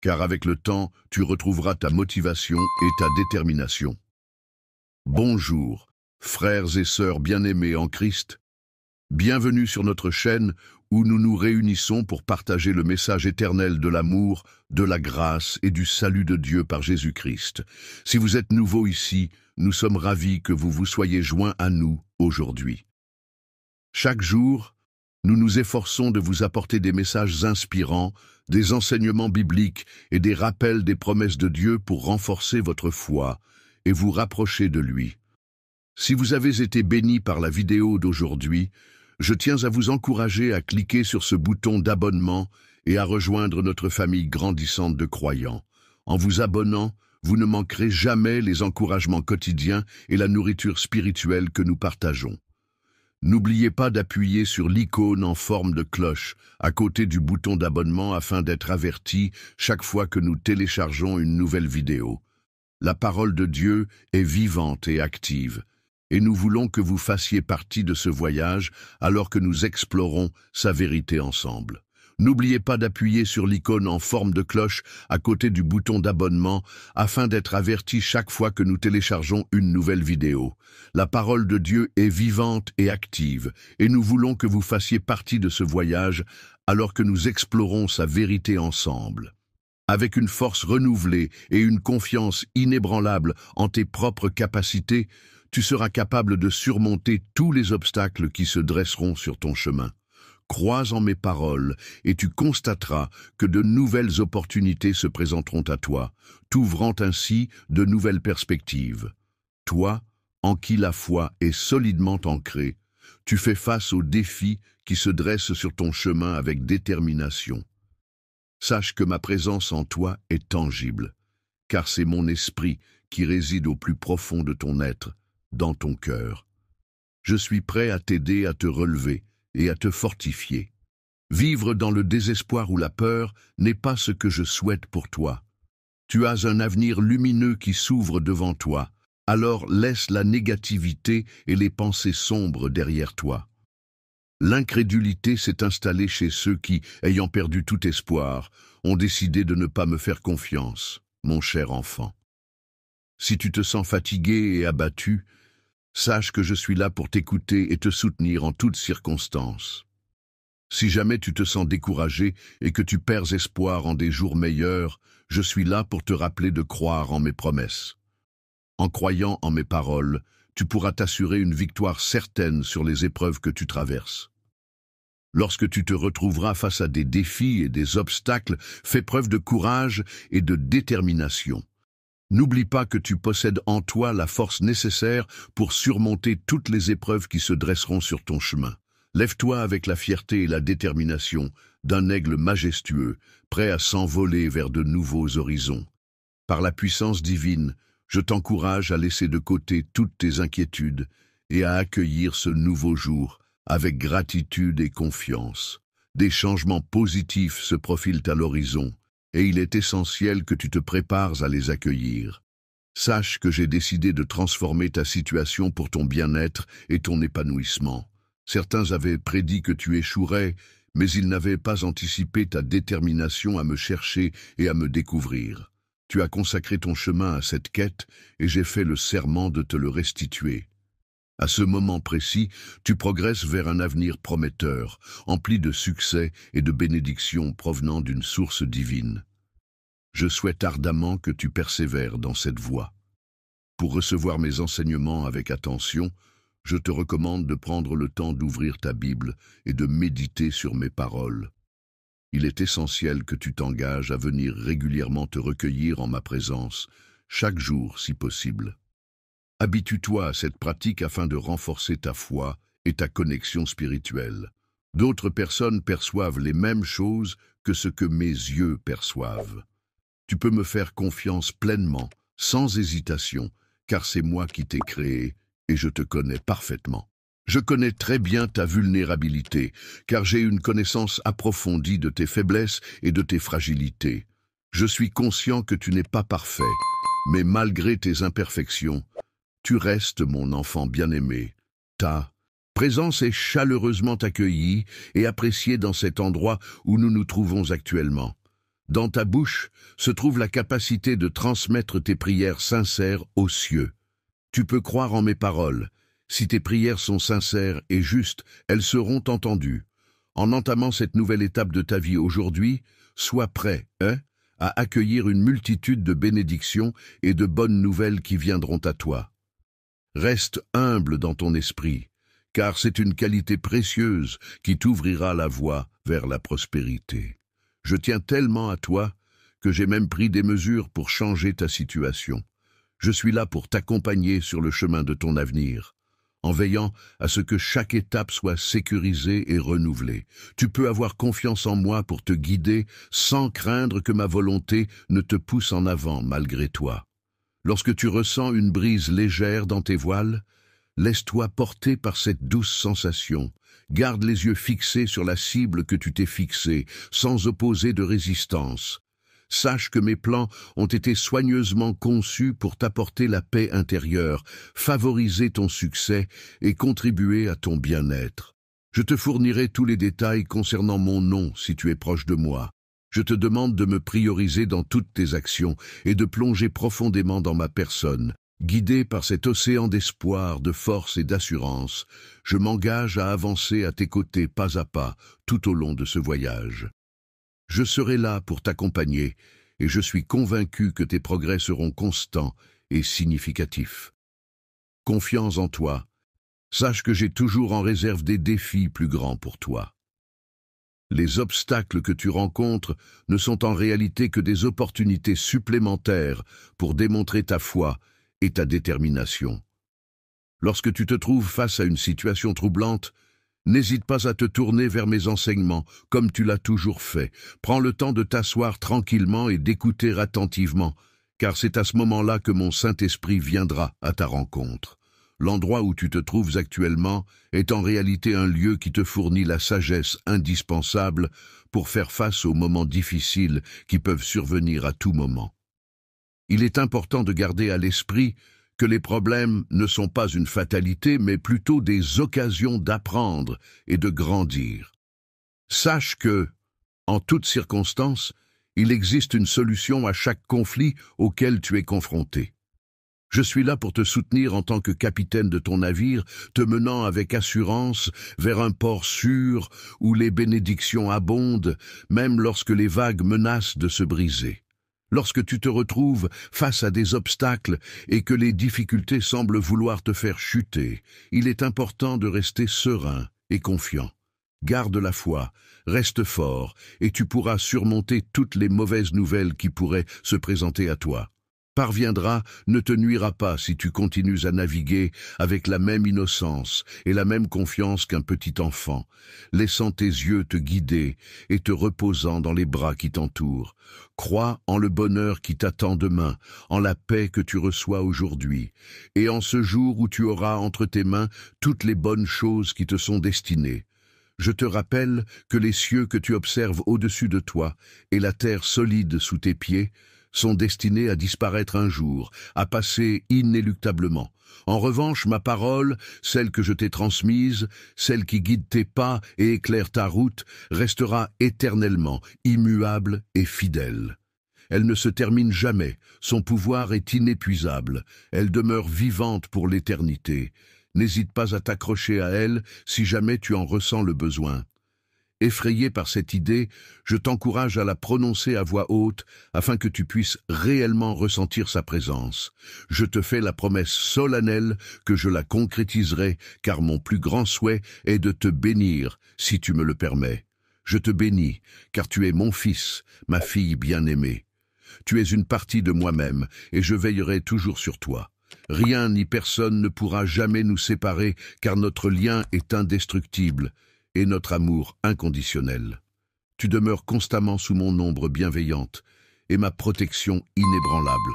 S1: car avec le temps, tu retrouveras ta motivation et ta détermination. Bonjour, frères et sœurs bien-aimés en Christ. Bienvenue sur notre chaîne où nous nous réunissons pour partager le message éternel de l'amour, de la grâce et du salut de Dieu par Jésus-Christ. Si vous êtes nouveau ici, nous sommes ravis que vous vous soyez joints à nous aujourd'hui. Chaque jour, nous nous efforçons de vous apporter des messages inspirants, des enseignements bibliques et des rappels des promesses de Dieu pour renforcer votre foi et vous rapprocher de lui. Si vous avez été bénis par la vidéo d'aujourd'hui, je tiens à vous encourager à cliquer sur ce bouton d'abonnement et à rejoindre notre famille grandissante de croyants. En vous abonnant, vous ne manquerez jamais les encouragements quotidiens et la nourriture spirituelle que nous partageons. N'oubliez pas d'appuyer sur l'icône en forme de cloche à côté du bouton d'abonnement afin d'être averti chaque fois que nous téléchargeons une nouvelle vidéo. La parole de Dieu est vivante et active, et nous voulons que vous fassiez partie de ce voyage alors que nous explorons sa vérité ensemble. N'oubliez pas d'appuyer sur l'icône en forme de cloche à côté du bouton d'abonnement afin d'être averti chaque fois que nous téléchargeons une nouvelle vidéo. La parole de Dieu est vivante et active, et nous voulons que vous fassiez partie de ce voyage alors que nous explorons sa vérité ensemble. Avec une force renouvelée et une confiance inébranlable en tes propres capacités, tu seras capable de surmonter tous les obstacles qui se dresseront sur ton chemin. Crois en mes paroles et tu constateras que de nouvelles opportunités se présenteront à toi, t'ouvrant ainsi de nouvelles perspectives. Toi, en qui la foi est solidement ancrée, tu fais face aux défis qui se dressent sur ton chemin avec détermination. Sache que ma présence en toi est tangible, car c'est mon esprit qui réside au plus profond de ton être, dans ton cœur. Je suis prêt à t'aider à te relever et à te fortifier. Vivre dans le désespoir ou la peur n'est pas ce que je souhaite pour toi. Tu as un avenir lumineux qui s'ouvre devant toi, alors laisse la négativité et les pensées sombres derrière toi. L'incrédulité s'est installée chez ceux qui, ayant perdu tout espoir, ont décidé de ne pas me faire confiance, mon cher enfant. Si tu te sens fatigué et abattu, sache que je suis là pour t'écouter et te soutenir en toutes circonstances. Si jamais tu te sens découragé et que tu perds espoir en des jours meilleurs, je suis là pour te rappeler de croire en mes promesses. En croyant en mes paroles, tu pourras t'assurer une victoire certaine sur les épreuves que tu traverses. Lorsque tu te retrouveras face à des défis et des obstacles, fais preuve de courage et de détermination. N'oublie pas que tu possèdes en toi la force nécessaire pour surmonter toutes les épreuves qui se dresseront sur ton chemin. Lève-toi avec la fierté et la détermination d'un aigle majestueux, prêt à s'envoler vers de nouveaux horizons. Par la puissance divine, je t'encourage à laisser de côté toutes tes inquiétudes et à accueillir ce nouveau jour avec gratitude et confiance. Des changements positifs se profilent à l'horizon, et il est essentiel que tu te prépares à les accueillir. Sache que j'ai décidé de transformer ta situation pour ton bien-être et ton épanouissement. Certains avaient prédit que tu échouerais, mais ils n'avaient pas anticipé ta détermination à me chercher et à me découvrir. Tu as consacré ton chemin à cette quête, et j'ai fait le serment de te le restituer. À ce moment précis, tu progresses vers un avenir prometteur, empli de succès et de bénédictions provenant d'une source divine. Je souhaite ardemment que tu persévères dans cette voie. Pour recevoir mes enseignements avec attention, je te recommande de prendre le temps d'ouvrir ta Bible et de méditer sur mes paroles. Il est essentiel que tu t'engages à venir régulièrement te recueillir en ma présence, chaque jour si possible. Habitue-toi à cette pratique afin de renforcer ta foi et ta connexion spirituelle. D'autres personnes perçoivent les mêmes choses que ce que mes yeux perçoivent. Tu peux me faire confiance pleinement, sans hésitation, car c'est moi qui t'ai créé et je te connais parfaitement. Je connais très bien ta vulnérabilité, car j'ai une connaissance approfondie de tes faiblesses et de tes fragilités. Je suis conscient que tu n'es pas parfait, mais malgré tes imperfections, tu restes mon enfant bien-aimé. Ta présence est chaleureusement accueillie et appréciée dans cet endroit où nous nous trouvons actuellement. Dans ta bouche se trouve la capacité de transmettre tes prières sincères aux cieux. Tu peux croire en mes paroles. Si tes prières sont sincères et justes, elles seront entendues. En entamant cette nouvelle étape de ta vie aujourd'hui, sois prêt, à accueillir une multitude de bénédictions et de bonnes nouvelles qui viendront à toi. Reste humble dans ton esprit, car c'est une qualité précieuse qui t'ouvrira la voie vers la prospérité. Je tiens tellement à toi que j'ai même pris des mesures pour changer ta situation. Je suis là pour t'accompagner sur le chemin de ton avenir, en veillant à ce que chaque étape soit sécurisée et renouvelée. Tu peux avoir confiance en moi pour te guider sans craindre que ma volonté ne te pousse en avant malgré toi. Lorsque tu ressens une brise légère dans tes voiles, laisse-toi porter par cette douce sensation. Garde les yeux fixés sur la cible que tu t'es fixée, sans opposer de résistance. Sache que mes plans ont été soigneusement conçus pour t'apporter la paix intérieure, favoriser ton succès et contribuer à ton bien-être. Je te fournirai tous les détails concernant mon nom si tu es proche de moi. Je te demande de me prioriser dans toutes tes actions et de plonger profondément dans ma personne. Guidé par cet océan d'espoir, de force et d'assurance, je m'engage à avancer à tes côtés pas à pas tout au long de ce voyage. Je serai là pour t'accompagner et je suis convaincu que tes progrès seront constants et significatifs. Confiance en toi. Sache que j'ai toujours en réserve des défis plus grands pour toi. Les obstacles que tu rencontres ne sont en réalité que des opportunités supplémentaires pour démontrer ta foi et ta détermination. Lorsque tu te trouves face à une situation troublante, n'hésite pas à te tourner vers mes enseignements, comme tu l'as toujours fait. Prends le temps de t'asseoir tranquillement et d'écouter attentivement, car c'est à ce moment-là que mon Saint-Esprit viendra à ta rencontre. L'endroit où tu te trouves actuellement est en réalité un lieu qui te fournit la sagesse indispensable pour faire face aux moments difficiles qui peuvent survenir à tout moment. Il est important de garder à l'esprit que les problèmes ne sont pas une fatalité, mais plutôt des occasions d'apprendre et de grandir. Sache que, en toutes circonstances, il existe une solution à chaque conflit auquel tu es confronté. Je suis là pour te soutenir en tant que capitaine de ton navire, te menant avec assurance vers un port sûr où les bénédictions abondent, même lorsque les vagues menacent de se briser. Lorsque tu te retrouves face à des obstacles et que les difficultés semblent vouloir te faire chuter, il est important de rester serein et confiant. Garde la foi, reste fort, et tu pourras surmonter toutes les mauvaises nouvelles qui pourraient se présenter à toi. Parviendra ne te nuira pas si tu continues à naviguer avec la même innocence et la même confiance qu'un petit enfant, laissant tes yeux te guider et te reposant dans les bras qui t'entourent. Crois en le bonheur qui t'attend demain, en la paix que tu reçois aujourd'hui, et en ce jour où tu auras entre tes mains toutes les bonnes choses qui te sont destinées. Je te rappelle que les cieux que tu observes au-dessus de toi et la terre solide sous tes pieds sont destinés à disparaître un jour, à passer inéluctablement. En revanche, ma parole, celle que je t'ai transmise, celle qui guide tes pas et éclaire ta route, restera éternellement, immuable et fidèle. Elle ne se termine jamais, son pouvoir est inépuisable, elle demeure vivante pour l'éternité. N'hésite pas à t'accrocher à elle si jamais tu en ressens le besoin. Effrayé par cette idée, je t'encourage à la prononcer à voix haute afin que tu puisses réellement ressentir sa présence. Je te fais la promesse solennelle que je la concrétiserai, car mon plus grand souhait est de te bénir, si tu me le permets. Je te bénis, car tu es mon fils, ma fille bien-aimée. Tu es une partie de moi-même, et je veillerai toujours sur toi. Rien ni personne ne pourra jamais nous séparer, car notre lien est indestructible, et notre amour inconditionnel. Tu demeures constamment sous mon ombre bienveillante et ma protection inébranlable.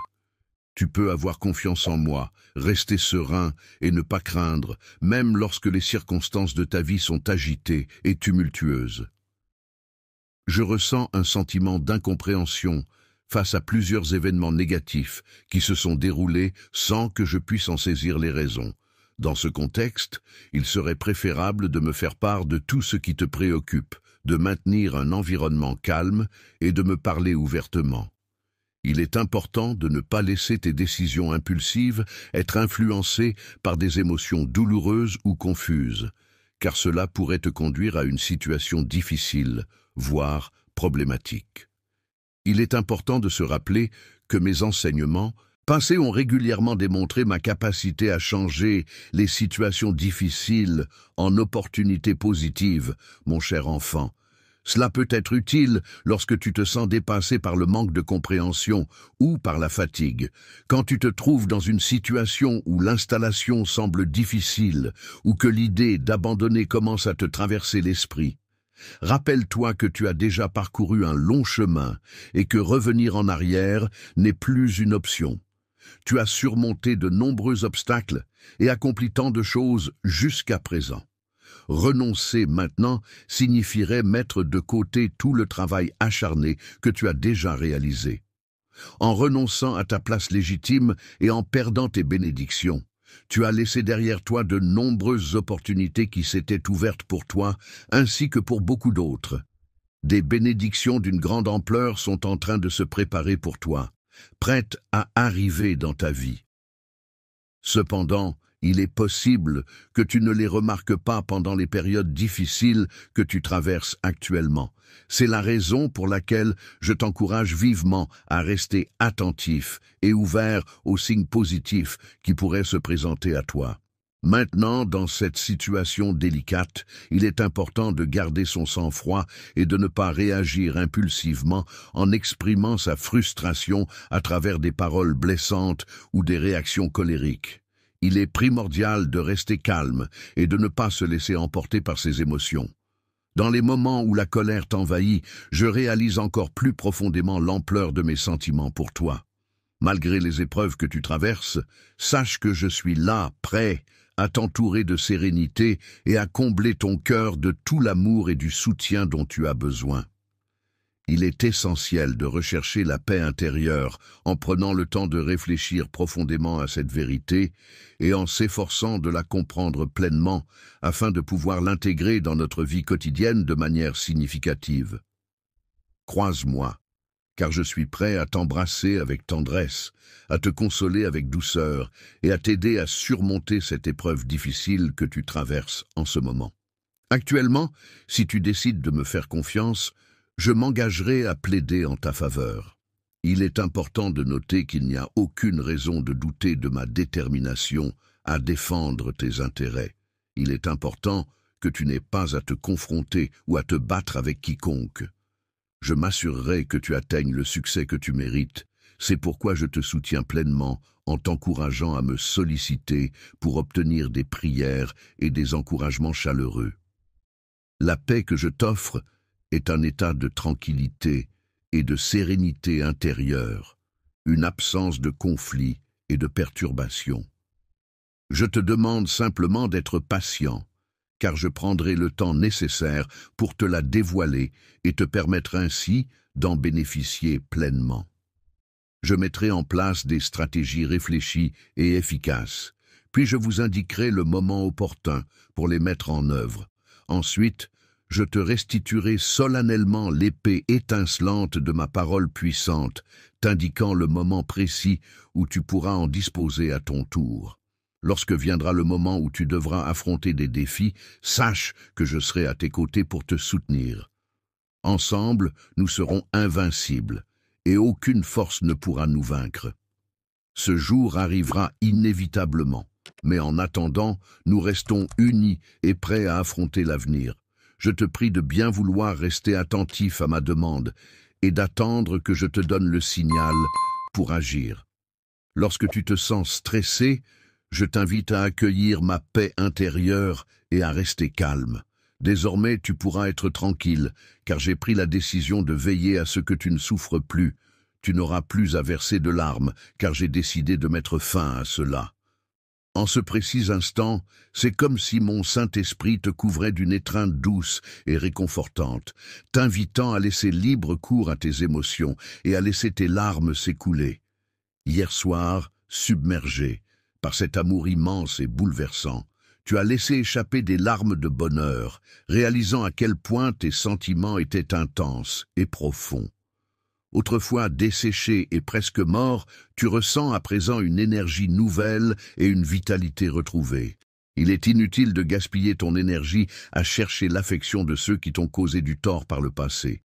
S1: Tu peux avoir confiance en moi, rester serein et ne pas craindre, même lorsque les circonstances de ta vie sont agitées et tumultueuses. Je ressens un sentiment d'incompréhension face à plusieurs événements négatifs qui se sont déroulés sans que je puisse en saisir les raisons. Dans ce contexte, il serait préférable de me faire part de tout ce qui te préoccupe, de maintenir un environnement calme et de me parler ouvertement. Il est important de ne pas laisser tes décisions impulsives être influencées par des émotions douloureuses ou confuses, car cela pourrait te conduire à une situation difficile, voire problématique. Il est important de se rappeler que mes enseignements passés ont régulièrement démontré ma capacité à changer les situations difficiles en opportunités positives, mon cher enfant. Cela peut être utile lorsque tu te sens dépassé par le manque de compréhension ou par la fatigue. Quand tu te trouves dans une situation où l'installation semble difficile ou que l'idée d'abandonner commence à te traverser l'esprit, rappelle-toi que tu as déjà parcouru un long chemin et que revenir en arrière n'est plus une option. Tu as surmonté de nombreux obstacles et accompli tant de choses jusqu'à présent. Renoncer maintenant signifierait mettre de côté tout le travail acharné que tu as déjà réalisé. En renonçant à ta place légitime et en perdant tes bénédictions, Tu as laissé derrière toi de nombreuses opportunités qui s'étaient ouvertes pour toi, ainsi que pour beaucoup d'autres. Des bénédictions d'une grande ampleur sont en train de se préparer pour toi, prêtes à arriver dans ta vie. Cependant, il est possible que tu ne les remarques pas pendant les périodes difficiles que tu traverses actuellement. C'est la raison pour laquelle je t'encourage vivement à rester attentif et ouvert aux signes positifs qui pourraient se présenter à toi. Maintenant, dans cette situation délicate, il est important de garder son sang-froid et de ne pas réagir impulsivement en exprimant sa frustration à travers des paroles blessantes ou des réactions colériques. Il est primordial de rester calme et de ne pas se laisser emporter par ses émotions. Dans les moments où la colère t'envahit, je réalise encore plus profondément l'ampleur de mes sentiments pour toi. Malgré les épreuves que tu traverses, sache que je suis là, prêt à t'entourer de sérénité et à combler ton cœur de tout l'amour et du soutien dont tu as besoin. Il est essentiel de rechercher la paix intérieure en prenant le temps de réfléchir profondément à cette vérité et en s'efforçant de la comprendre pleinement afin de pouvoir l'intégrer dans notre vie quotidienne de manière significative. Croise-moi, car je suis prêt à t'embrasser avec tendresse, à te consoler avec douceur et à t'aider à surmonter cette épreuve difficile que tu traverses en ce moment. Actuellement, si tu décides de me faire confiance, je m'engagerai à plaider en ta faveur. Il est important de noter qu'il n'y a aucune raison de douter de ma détermination à défendre tes intérêts. Il est important que tu n'aies pas à te confronter ou à te battre avec quiconque. Je m'assurerai que tu atteignes le succès que tu mérites. C'est pourquoi je te soutiens pleinement en t'encourageant à me solliciter pour obtenir des prières et des encouragements chaleureux. La paix que je t'offre est un état de tranquillité et de sérénité intérieure, une absence de conflit et de perturbation. Je te demande simplement d'être patient, car je prendrai le temps nécessaire pour te la dévoiler et te permettre ainsi d'en bénéficier pleinement. Je mettrai en place des stratégies réfléchies et efficaces, puis je vous indiquerai le moment opportun pour les mettre en œuvre. Ensuite, je te restituerai solennellement l'épée étincelante de ma parole puissante, t'indiquant le moment précis où tu pourras en disposer à ton tour. Lorsque viendra le moment où tu devras affronter des défis, sache que je serai à tes côtés pour te soutenir. Ensemble, nous serons invincibles, et aucune force ne pourra nous vaincre. Ce jour arrivera inévitablement, mais en attendant, nous restons unis et prêts à affronter l'avenir. Je te prie de bien vouloir rester attentif à ma demande et d'attendre que je te donne le signal pour agir. Lorsque tu te sens stressé, je t'invite à accueillir ma paix intérieure et à rester calme. Désormais, tu pourras être tranquille, car j'ai pris la décision de veiller à ce que tu ne souffres plus. Tu n'auras plus à verser de larmes, car j'ai décidé de mettre fin à cela. En ce précis instant, c'est comme si mon Saint-Esprit te couvrait d'une étreinte douce et réconfortante, t'invitant à laisser libre cours à tes émotions et à laisser tes larmes s'écouler. Hier soir, submergé par cet amour immense et bouleversant, tu as laissé échapper des larmes de bonheur, réalisant à quel point tes sentiments étaient intenses et profonds. Autrefois desséché et presque mort, tu ressens à présent une énergie nouvelle et une vitalité retrouvée. Il est inutile de gaspiller ton énergie à chercher l'affection de ceux qui t'ont causé du tort par le passé.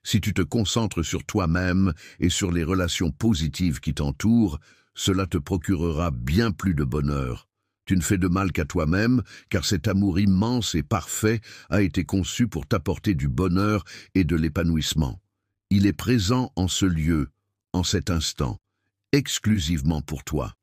S1: Si tu te concentres sur toi-même et sur les relations positives qui t'entourent, cela te procurera bien plus de bonheur. Tu ne fais de mal qu'à toi-même, car cet amour immense et parfait a été conçu pour t'apporter du bonheur et de l'épanouissement. Il est présent en ce lieu, en cet instant, exclusivement pour toi.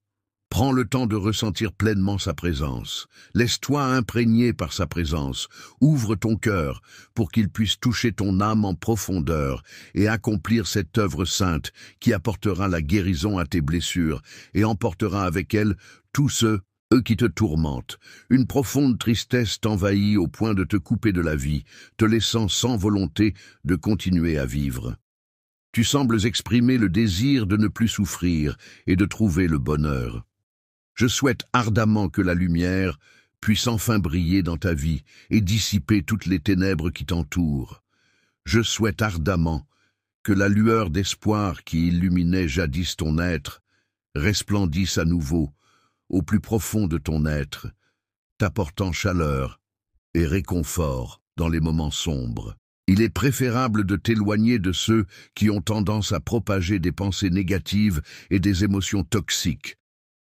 S1: Prends le temps de ressentir pleinement sa présence. Laisse-toi imprégner par sa présence. Ouvre ton cœur pour qu'il puisse toucher ton âme en profondeur et accomplir cette œuvre sainte qui apportera la guérison à tes blessures et emportera avec elle tous ceux qui te tourmentent. Une profonde tristesse t'envahit au point de te couper de la vie, te laissant sans volonté de continuer à vivre. Tu sembles exprimer le désir de ne plus souffrir et de trouver le bonheur. Je souhaite ardemment que la lumière puisse enfin briller dans ta vie et dissiper toutes les ténèbres qui t'entourent. Je souhaite ardemment que la lueur d'espoir qui illuminait jadis ton être resplendisse à nouveau au plus profond de ton être, t'apportant chaleur et réconfort dans les moments sombres. Il est préférable de t'éloigner de ceux qui ont tendance à propager des pensées négatives et des émotions toxiques,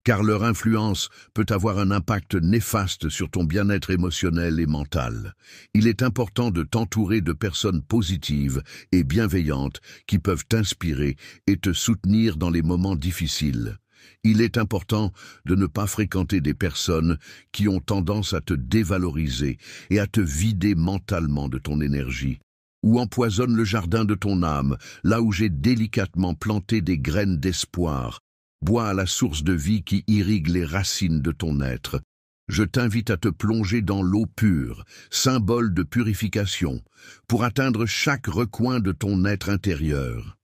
S1: car leur influence peut avoir un impact néfaste sur ton bien-être émotionnel et mental. Il est important de t'entourer de personnes positives et bienveillantes qui peuvent t'inspirer et te soutenir dans les moments difficiles. Il est important de ne pas fréquenter des personnes qui ont tendance à te dévaloriser et à te vider mentalement de ton énergie, ou empoisonnent le jardin de ton âme, là où j'ai délicatement planté des graines d'espoir. Bois à la source de vie qui irrigue les racines de ton être. Je t'invite à te plonger dans l'eau pure, symbole de purification, pour atteindre chaque recoin de ton être intérieur.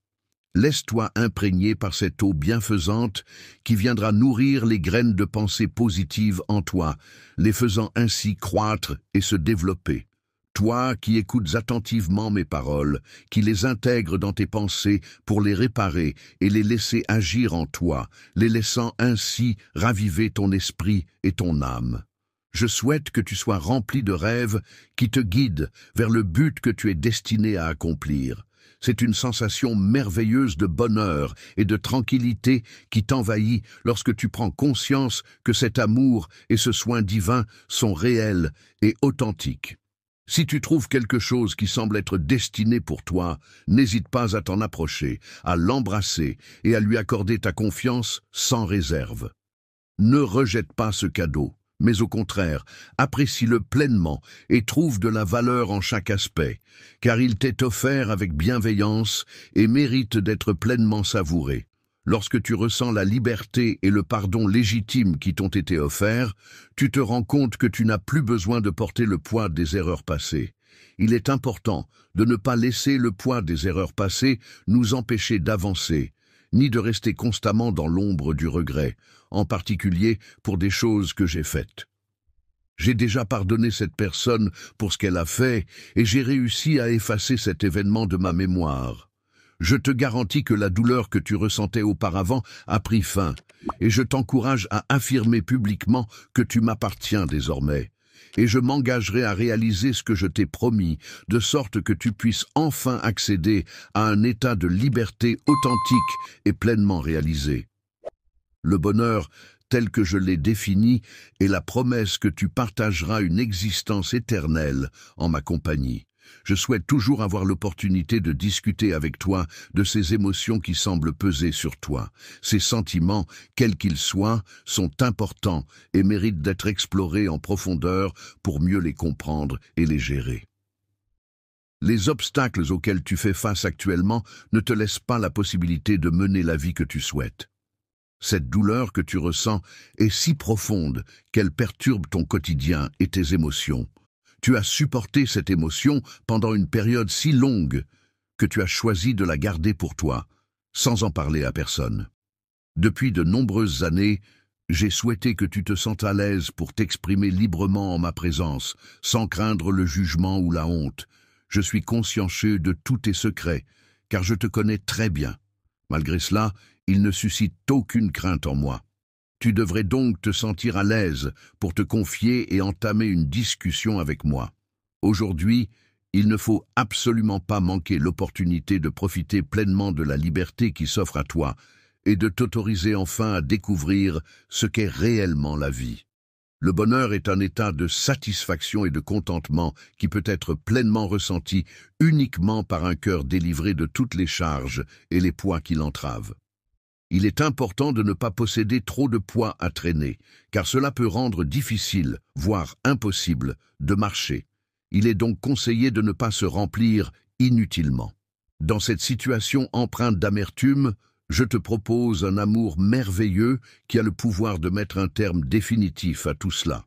S1: Laisse-toi imprégner par cette eau bienfaisante qui viendra nourrir les graines de pensée positives en toi, les faisant ainsi croître et se développer. Toi qui écoutes attentivement mes paroles, qui les intègres dans tes pensées pour les réparer et les laisser agir en toi, les laissant ainsi raviver ton esprit et ton âme. Je souhaite que tu sois rempli de rêves qui te guident vers le but que tu es destiné à accomplir. C'est une sensation merveilleuse de bonheur et de tranquillité qui t'envahit lorsque tu prends conscience que cet amour et ce soin divin sont réels et authentiques. Si tu trouves quelque chose qui semble être destiné pour toi, n'hésite pas à t'en approcher, à l'embrasser et à lui accorder ta confiance sans réserve. Ne rejette pas ce cadeau, mais au contraire, apprécie-le pleinement et trouve de la valeur en chaque aspect, car il t'est offert avec bienveillance et mérite d'être pleinement savouré. Lorsque tu ressens la liberté et le pardon légitime qui t'ont été offerts, tu te rends compte que tu n'as plus besoin de porter le poids des erreurs passées. Il est important de ne pas laisser le poids des erreurs passées nous empêcher d'avancer, ni de rester constamment dans l'ombre du regret, en particulier pour des choses que j'ai faites. J'ai déjà pardonné cette personne pour ce qu'elle a fait et j'ai réussi à effacer cet événement de ma mémoire. Je te garantis que la douleur que tu ressentais auparavant a pris fin, et je t'encourage à affirmer publiquement que tu m'appartiens désormais. Et je m'engagerai à réaliser ce que je t'ai promis, de sorte que tu puisses enfin accéder à un état de liberté authentique et pleinement réalisé. Le bonheur, tel que je l'ai défini, est la promesse que tu partageras une existence éternelle en ma compagnie. Je souhaite toujours avoir l'opportunité de discuter avec toi de ces émotions qui semblent peser sur toi. Ces sentiments, quels qu'ils soient, sont importants et méritent d'être explorés en profondeur pour mieux les comprendre et les gérer. Les obstacles auxquels tu fais face actuellement ne te laissent pas la possibilité de mener la vie que tu souhaites. Cette douleur que tu ressens est si profonde qu'elle perturbe ton quotidien et tes émotions. Tu as supporté cette émotion pendant une période si longue que tu as choisi de la garder pour toi, sans en parler à personne. Depuis de nombreuses années, j'ai souhaité que tu te sentes à l'aise pour t'exprimer librement en ma présence, sans craindre le jugement ou la honte. Je suis consciencieux de tous tes secrets, car je te connais très bien. Malgré cela, ils ne suscitent aucune crainte en moi. Tu devrais donc te sentir à l'aise pour te confier et entamer une discussion avec moi. Aujourd'hui, il ne faut absolument pas manquer l'opportunité de profiter pleinement de la liberté qui s'offre à toi et de t'autoriser enfin à découvrir ce qu'est réellement la vie. Le bonheur est un état de satisfaction et de contentement qui peut être pleinement ressenti uniquement par un cœur délivré de toutes les charges et les poids qui l'entravent. Il est important de ne pas posséder trop de poids à traîner, car cela peut rendre difficile, voire impossible, de marcher. Il est donc conseillé de ne pas se remplir inutilement. Dans cette situation empreinte d'amertume, je te propose un amour merveilleux qui a le pouvoir de mettre un terme définitif à tout cela.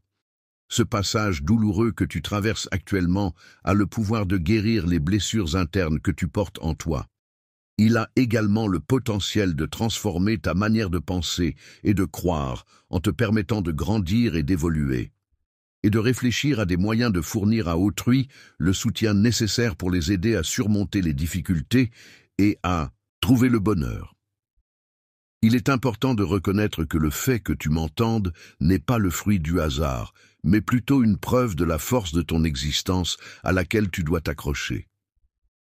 S1: Ce passage douloureux que tu traverses actuellement a le pouvoir de guérir les blessures internes que tu portes en toi. Il a également le potentiel de transformer ta manière de penser et de croire en te permettant de grandir et d'évoluer, et de réfléchir à des moyens de fournir à autrui le soutien nécessaire pour les aider à surmonter les difficultés et à trouver le bonheur. Il est important de reconnaître que le fait que tu m'entendes n'est pas le fruit du hasard, mais plutôt une preuve de la force de ton existence à laquelle tu dois t'accrocher.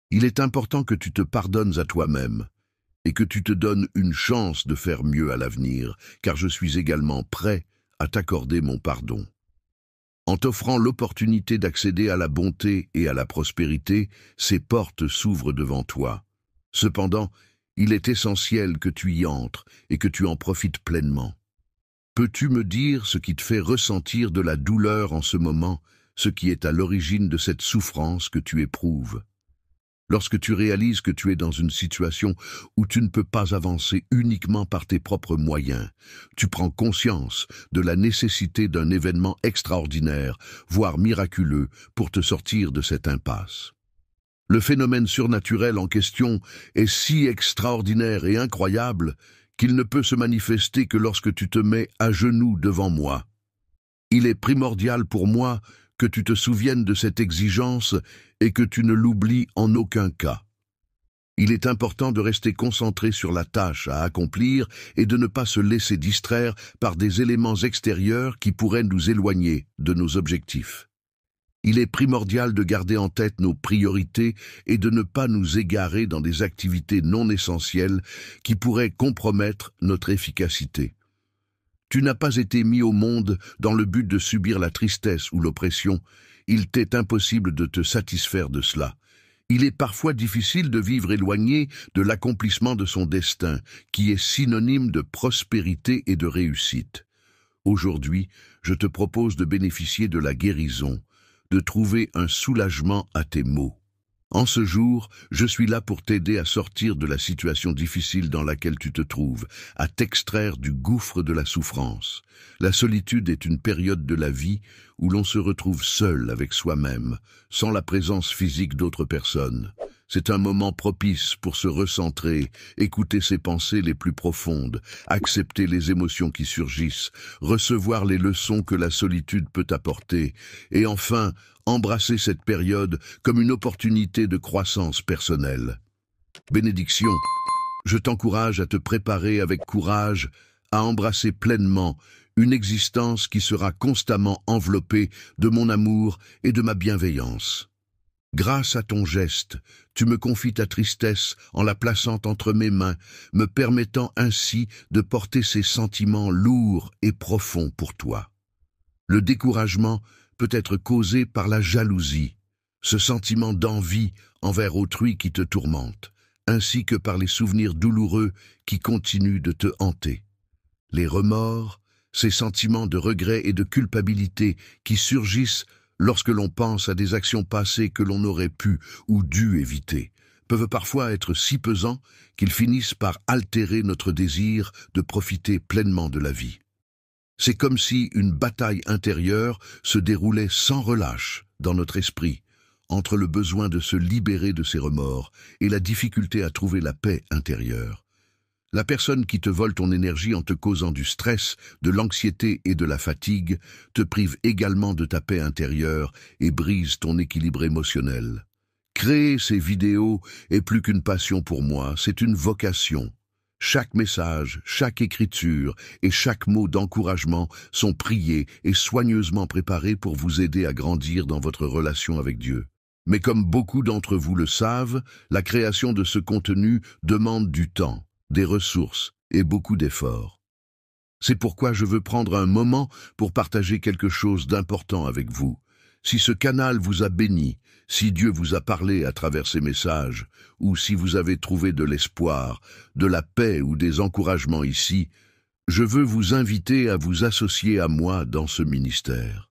S1: Il est important que tu te pardonnes à toi-même et que tu te donnes une chance de faire mieux à l'avenir, car je suis également prêt à t'accorder mon pardon. En t'offrant l'opportunité d'accéder à la bonté et à la prospérité, ces portes s'ouvrent devant toi. Cependant, il est essentiel que tu y entres et que tu en profites pleinement. Peux-tu me dire ce qui te fait ressentir de la douleur en ce moment, ce qui est à l'origine de cette souffrance que tu éprouves? Lorsque tu réalises que tu es dans une situation où tu ne peux pas avancer uniquement par tes propres moyens, tu prends conscience de la nécessité d'un événement extraordinaire, voire miraculeux, pour te sortir de cette impasse. Le phénomène surnaturel en question est si extraordinaire et incroyable qu'il ne peut se manifester que lorsque tu te mets à genoux devant moi. Il est primordial pour moi que tu te souviennes de cette exigence et que tu ne l'oublies en aucun cas. Il est important de rester concentré sur la tâche à accomplir et de ne pas se laisser distraire par des éléments extérieurs qui pourraient nous éloigner de nos objectifs. Il est primordial de garder en tête nos priorités et de ne pas nous égarer dans des activités non essentielles qui pourraient compromettre notre efficacité. Tu n'as pas été mis au monde dans le but de subir la tristesse ou l'oppression. Il t'est impossible de te satisfaire de cela. Il est parfois difficile de vivre éloigné de l'accomplissement de son destin, qui est synonyme de prospérité et de réussite. Aujourd'hui, je te propose de bénéficier de la guérison, de trouver un soulagement à tes maux. En ce jour, je suis là pour t'aider à sortir de la situation difficile dans laquelle tu te trouves, à t'extraire du gouffre de la souffrance. La solitude est une période de la vie où l'on se retrouve seul avec soi-même, sans la présence physique d'autres personnes. C'est un moment propice pour se recentrer, écouter ses pensées les plus profondes, accepter les émotions qui surgissent, recevoir les leçons que la solitude peut apporter, et enfin, embrasser cette période comme une opportunité de croissance personnelle. Bénédiction, je t'encourage à te préparer avec courage, à embrasser pleinement une existence qui sera constamment enveloppée de mon amour et de ma bienveillance. Grâce à ton geste, tu me confies ta tristesse en la plaçant entre mes mains, me permettant ainsi de porter ces sentiments lourds et profonds pour toi. Le découragement peut être causé par la jalousie, ce sentiment d'envie envers autrui qui te tourmente, ainsi que par les souvenirs douloureux qui continuent de te hanter. Les remords, ces sentiments de regret et de culpabilité qui surgissent lorsque l'on pense à des actions passées que l'on aurait pu ou dû éviter, peuvent parfois être si pesants qu'ils finissent par altérer notre désir de profiter pleinement de la vie. C'est comme si une bataille intérieure se déroulait sans relâche dans notre esprit, entre le besoin de se libérer de ces remords et la difficulté à trouver la paix intérieure. La personne qui te vole ton énergie en te causant du stress, de l'anxiété et de la fatigue te prive également de ta paix intérieure et brise ton équilibre émotionnel. Créer ces vidéos est plus qu'une passion pour moi, c'est une vocation. Chaque message, chaque écriture et chaque mot d'encouragement sont priés et soigneusement préparés pour vous aider à grandir dans votre relation avec Dieu. Mais comme beaucoup d'entre vous le savent, la création de ce contenu demande du temps, des ressources et beaucoup d'efforts. C'est pourquoi je veux prendre un moment pour partager quelque chose d'important avec vous. Si ce canal vous a béni, si Dieu vous a parlé à travers ces messages, ou si vous avez trouvé de l'espoir, de la paix ou des encouragements ici, je veux vous inviter à vous associer à moi dans ce ministère.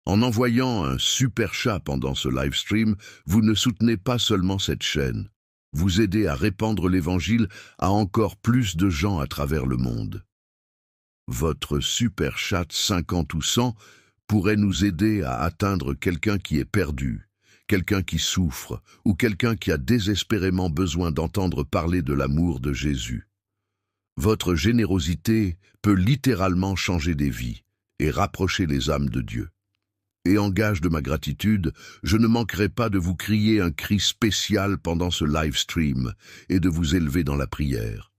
S1: En envoyant un super chat pendant ce live stream, vous ne soutenez pas seulement cette chaîne, vous aidez à répandre l'Évangile à encore plus de gens à travers le monde. Votre super chat 50 ou 100 pourrait nous aider à atteindre quelqu'un qui est perdu, quelqu'un qui souffre ou quelqu'un qui a désespérément besoin d'entendre parler de l'amour de Jésus. Votre générosité peut littéralement changer des vies et rapprocher les âmes de Dieu. Et en gage de ma gratitude, je ne manquerai pas de vous crier un cri spécial pendant ce live stream et de vous élever dans la prière.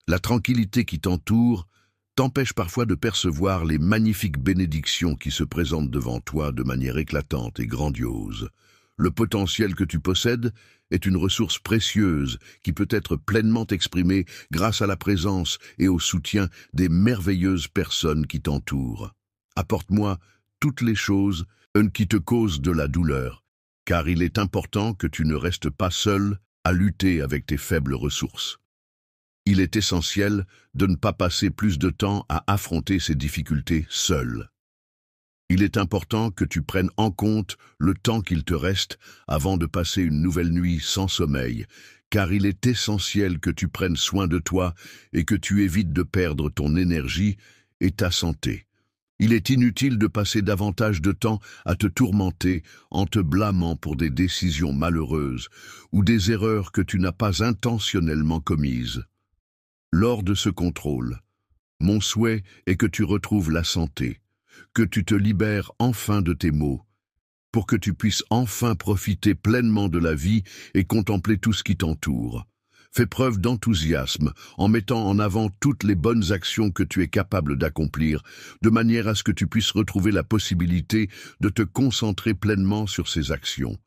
S1: La tranquillité qui t'entoure t'empêche parfois de percevoir les magnifiques bénédictions qui se présentent devant toi de manière éclatante et grandiose. Le potentiel que tu possèdes est une ressource précieuse qui peut être pleinement exprimée grâce à la présence et au soutien des merveilleuses personnes qui t'entourent. Apporte-moi toutes les choses qui te causent de la douleur, car il est important que tu ne restes pas seul à lutter avec tes faibles ressources. Il est essentiel de ne pas passer plus de temps à affronter ces difficultés seul. Il est important que tu prennes en compte le temps qu'il te reste avant de passer une nouvelle nuit sans sommeil, car il est essentiel que tu prennes soin de toi et que tu évites de perdre ton énergie et ta santé. Il est inutile de passer davantage de temps à te tourmenter en te blâmant pour des décisions malheureuses ou des erreurs que tu n'as pas intentionnellement commises. Lors de ce contrôle, mon souhait est que tu retrouves la santé, que tu te libères enfin de tes maux, pour que tu puisses enfin profiter pleinement de la vie et contempler tout ce qui t'entoure. Fais preuve d'enthousiasme en mettant en avant toutes les bonnes actions que tu es capable d'accomplir, de manière à ce que tu puisses retrouver la possibilité de te concentrer pleinement sur ces actions.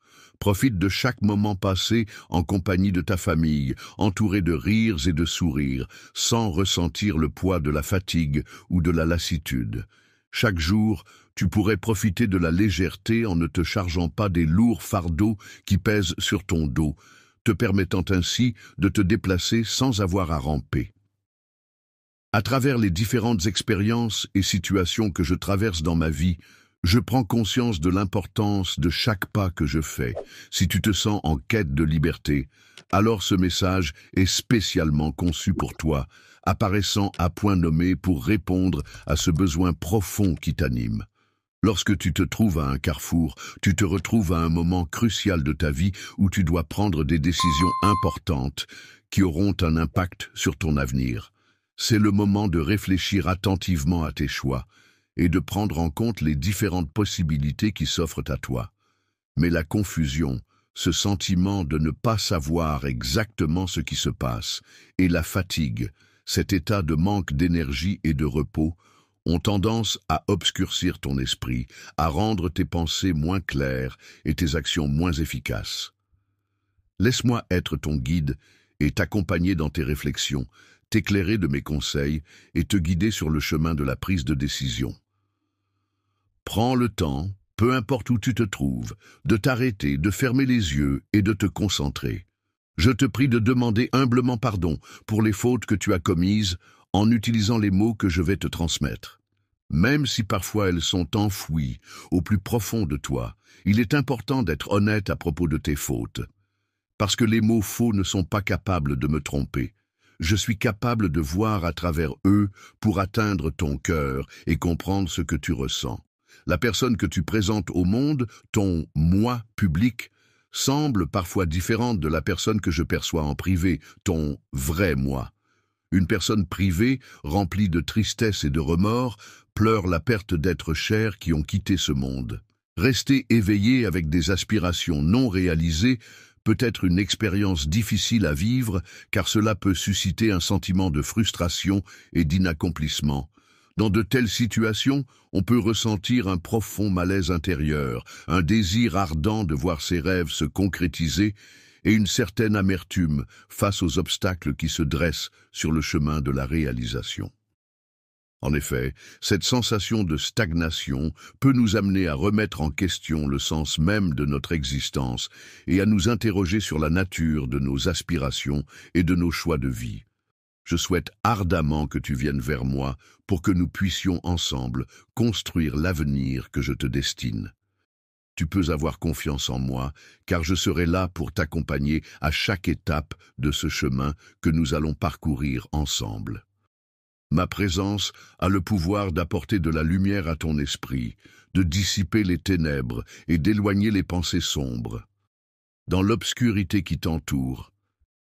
S1: Profite de chaque moment passé en compagnie de ta famille, entouré de rires et de sourires, sans ressentir le poids de la fatigue ou de la lassitude. Chaque jour, tu pourrais profiter de la légèreté en ne te chargeant pas des lourds fardeaux qui pèsent sur ton dos, te permettant ainsi de te déplacer sans avoir à ramper. À travers les différentes expériences et situations que je traverse dans ma vie, je prends conscience de l'importance de chaque pas que je fais. Si tu te sens en quête de liberté, alors ce message est spécialement conçu pour toi, apparaissant à point nommé pour répondre à ce besoin profond qui t'anime. Lorsque tu te trouves à un carrefour, tu te retrouves à un moment crucial de ta vie où tu dois prendre des décisions importantes qui auront un impact sur ton avenir. C'est le moment de réfléchir attentivement à tes choix et de prendre en compte les différentes possibilités qui s'offrent à toi. Mais la confusion, ce sentiment de ne pas savoir exactement ce qui se passe, et la fatigue, cet état de manque d'énergie et de repos, ont tendance à obscurcir ton esprit, à rendre tes pensées moins claires et tes actions moins efficaces. Laisse-moi être ton guide et t'accompagner dans tes réflexions, t'éclairer de mes conseils et te guider sur le chemin de la prise de décision. Prends le temps, peu importe où tu te trouves, de t'arrêter, de fermer les yeux et de te concentrer. Je te prie de demander humblement pardon pour les fautes que tu as commises en utilisant les mots que je vais te transmettre. Même si parfois elles sont enfouies au plus profond de toi, il est important d'être honnête à propos de tes fautes. Parce que les mots faux ne sont pas capables de me tromper. Je suis capable de voir à travers eux pour atteindre ton cœur et comprendre ce que tu ressens. La personne que tu présentes au monde, ton « moi » public, semble parfois différente de la personne que je perçois en privé, ton « vrai moi ». Une personne privée, remplie de tristesse et de remords, pleure la perte d'êtres chers qui ont quitté ce monde. Rester éveillé avec des aspirations non réalisées peut être une expérience difficile à vivre car cela peut susciter un sentiment de frustration et d'inaccomplissement. Dans de telles situations, on peut ressentir un profond malaise intérieur, un désir ardent de voir ses rêves se concrétiser et une certaine amertume face aux obstacles qui se dressent sur le chemin de la réalisation. En effet, cette sensation de stagnation peut nous amener à remettre en question le sens même de notre existence et à nous interroger sur la nature de nos aspirations et de nos choix de vie. Je souhaite ardemment que tu viennes vers moi pour que nous puissions ensemble construire l'avenir que je te destine. Tu peux avoir confiance en moi, car je serai là pour t'accompagner à chaque étape de ce chemin que nous allons parcourir ensemble. Ma présence a le pouvoir d'apporter de la lumière à ton esprit, de dissiper les ténèbres et d'éloigner les pensées sombres. Dans l'obscurité qui t'entoure,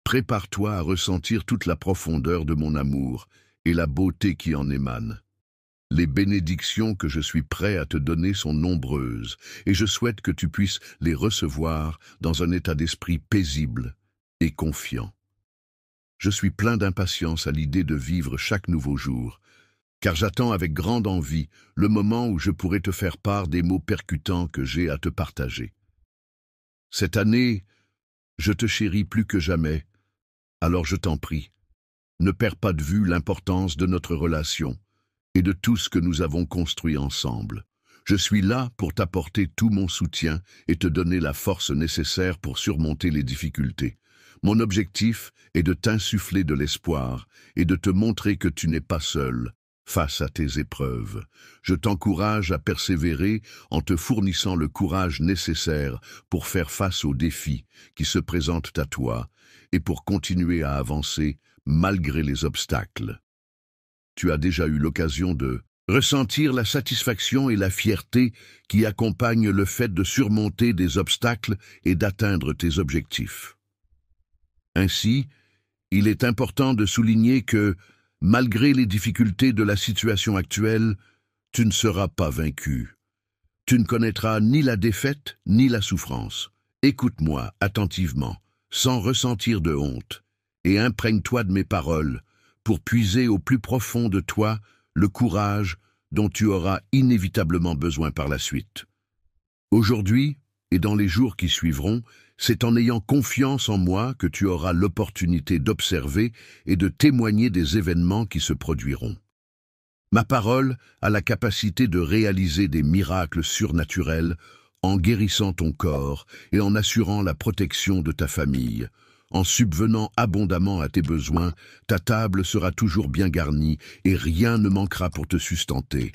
S1: prépare-toi à ressentir toute la profondeur de mon amour et la beauté qui en émane. Les bénédictions que je suis prêt à te donner sont nombreuses, et je souhaite que tu puisses les recevoir dans un état d'esprit paisible et confiant. Je suis plein d'impatience à l'idée de vivre chaque nouveau jour, car j'attends avec grande envie le moment où je pourrai te faire part des mots percutants que j'ai à te partager. Cette année, je te chéris plus que jamais, alors je t'en prie, ne perds pas de vue l'importance de notre relation et de tout ce que nous avons construit ensemble. Je suis là pour t'apporter tout mon soutien et te donner la force nécessaire pour surmonter les difficultés. Mon objectif est de t'insuffler de l'espoir et de te montrer que tu n'es pas seul face à tes épreuves. Je t'encourage à persévérer en te fournissant le courage nécessaire pour faire face aux défis qui se présentent à toi et pour continuer à avancer malgré les obstacles. Tu as déjà eu l'occasion de ressentir la satisfaction et la fierté qui accompagnent le fait de surmonter des obstacles et d'atteindre tes objectifs. Ainsi, il est important de souligner que, malgré les difficultés de la situation actuelle, tu ne seras pas vaincu. Tu ne connaîtras ni la défaite ni la souffrance. Écoute-moi attentivement, sans ressentir de honte, et imprègne-toi de mes paroles, pour puiser au plus profond de toi le courage dont tu auras inévitablement besoin par la suite. Aujourd'hui, et dans les jours qui suivront, c'est en ayant confiance en moi que tu auras l'opportunité d'observer et de témoigner des événements qui se produiront. Ma parole a la capacité de réaliser des miracles surnaturels en guérissant ton corps et en assurant la protection de ta famille. En subvenant abondamment à tes besoins, ta table sera toujours bien garnie et rien ne manquera pour te sustenter.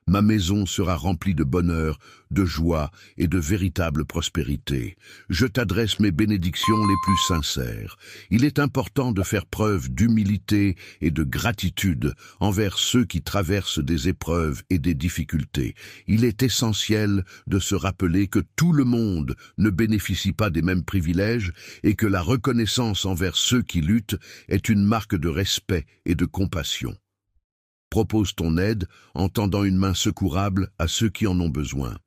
S1: Ma maison sera remplie de bonheur, de joie et de véritable prospérité. Je t'adresse mes bénédictions les plus sincères. Il est important de faire preuve d'humilité et de gratitude envers ceux qui traversent des épreuves et des difficultés. Il est essentiel de se rappeler que tout le monde ne bénéficie pas des mêmes privilèges et que la reconnaissance envers ceux qui luttent est une marque de respect et de compassion. Propose ton aide en tendant une main secourable à ceux qui en ont besoin.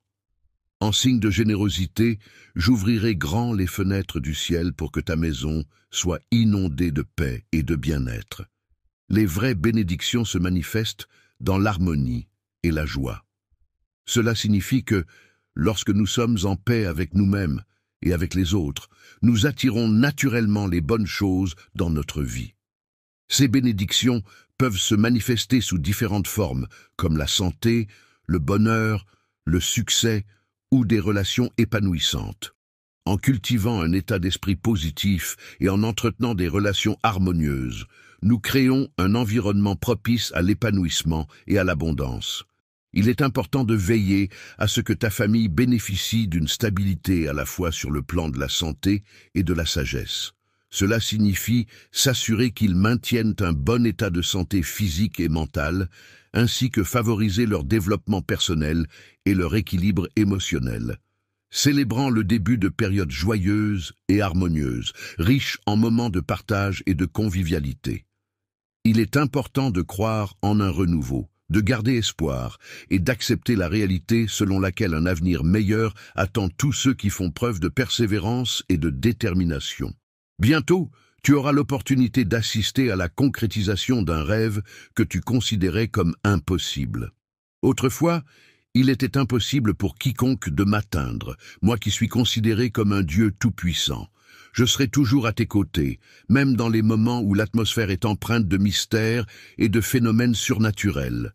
S1: En signe de générosité, j'ouvrirai grand les fenêtres du ciel pour que ta maison soit inondée de paix et de bien-être. Les vraies bénédictions se manifestent dans l'harmonie et la joie. Cela signifie que, lorsque nous sommes en paix avec nous-mêmes et avec les autres, nous attirons naturellement les bonnes choses dans notre vie. Ces bénédictions peuvent se manifester sous différentes formes, comme la santé, le bonheur, le succès ou des relations épanouissantes. En cultivant un état d'esprit positif et en entretenant des relations harmonieuses, nous créons un environnement propice à l'épanouissement et à l'abondance. Il est important de veiller à ce que ta famille bénéficie d'une stabilité à la fois sur le plan de la santé et de la sagesse. Cela signifie s'assurer qu'ils maintiennent un bon état de santé physique et mentale, ainsi que favoriser leur développement personnel et leur équilibre émotionnel. Célébrant le début de périodes joyeuses et harmonieuses, riches en moments de partage et de convivialité. Il est important de croire en un renouveau, de garder espoir et d'accepter la réalité selon laquelle un avenir meilleur attend tous ceux qui font preuve de persévérance et de détermination. Bientôt, tu auras l'opportunité d'assister à la concrétisation d'un rêve que tu considérais comme impossible. Autrefois, il était impossible pour quiconque de m'atteindre, moi qui suis considéré comme un Dieu tout-puissant. Je serai toujours à tes côtés, même dans les moments où l'atmosphère est empreinte de mystères et de phénomènes surnaturels.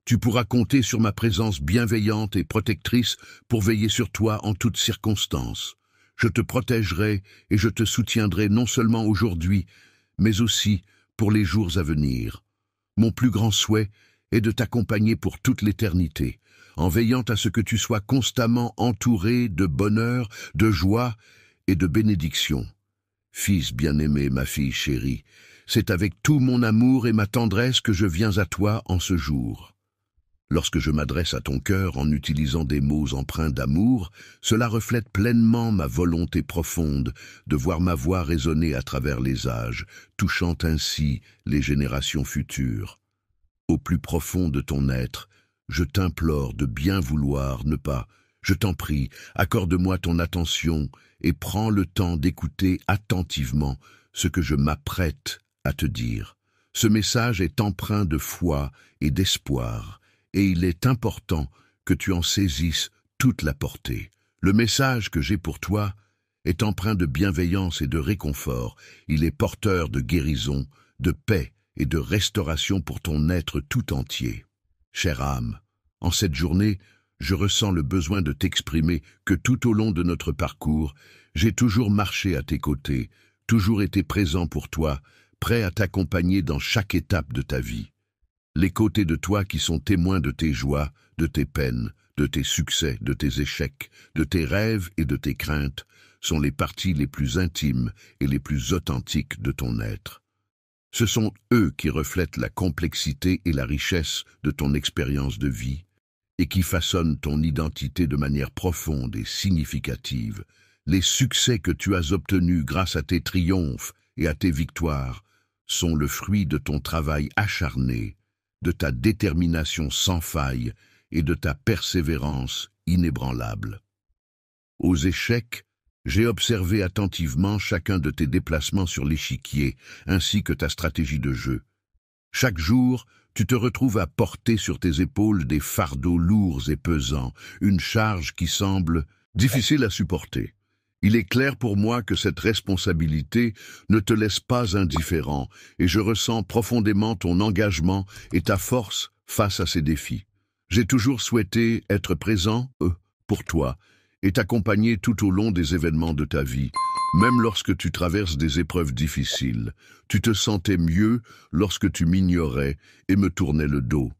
S1: Tu pourras compter sur ma présence bienveillante et protectrice pour veiller sur toi en toutes circonstances. Je te protégerai et je te soutiendrai non seulement aujourd'hui, mais aussi pour les jours à venir. Mon plus grand souhait est de t'accompagner pour toute l'éternité, en veillant à ce que tu sois constamment entouré de bonheur, de joie et de bénédiction. Fils bien-aimé, ma fille chérie, c'est avec tout mon amour et ma tendresse que je viens à toi en ce jour. Lorsque je m'adresse à ton cœur en utilisant des mots empreints d'amour, cela reflète pleinement ma volonté profonde de voir ma voix résonner à travers les âges, touchant ainsi les générations futures. Au plus profond de ton être, je t'implore de bien vouloir ne pas, je t'en prie, accorde-moi ton attention et prends le temps d'écouter attentivement ce que je m'apprête à te dire. Ce message est empreint de foi et d'espoir, et il est important que tu en saisisses toute la portée. Le message que j'ai pour toi est empreint de bienveillance et de réconfort. Il est porteur de guérison, de paix et de restauration pour ton être tout entier. Chère âme, en cette journée, je ressens le besoin de t'exprimer que tout au long de notre parcours, j'ai toujours marché à tes côtés, toujours été présent pour toi, prêt à t'accompagner dans chaque étape de ta vie. Les côtés de toi qui sont témoins de tes joies, de tes peines, de tes succès, de tes échecs, de tes rêves et de tes craintes, sont les parties les plus intimes et les plus authentiques de ton être. Ce sont eux qui reflètent la complexité et la richesse de ton expérience de vie et qui façonnent ton identité de manière profonde et significative. Les succès que tu as obtenus grâce à tes triomphes et à tes victoires sont le fruit de ton travail acharné, de ta détermination sans faille et de ta persévérance inébranlable. Aux échecs, j'ai observé attentivement chacun de tes déplacements sur l'échiquier, ainsi que ta stratégie de jeu. Chaque jour, tu te retrouves à porter sur tes épaules des fardeaux lourds et pesants, une charge qui semble difficile à supporter. Il est clair pour moi que cette responsabilité ne te laisse pas indifférent, et je ressens profondément ton engagement et ta force face à ces défis. J'ai toujours souhaité être présent, pour toi, et t'accompagner tout au long des événements de ta vie. Même lorsque tu traverses des épreuves difficiles, tu te sentais mieux lorsque tu m'ignorais et me tournais le dos.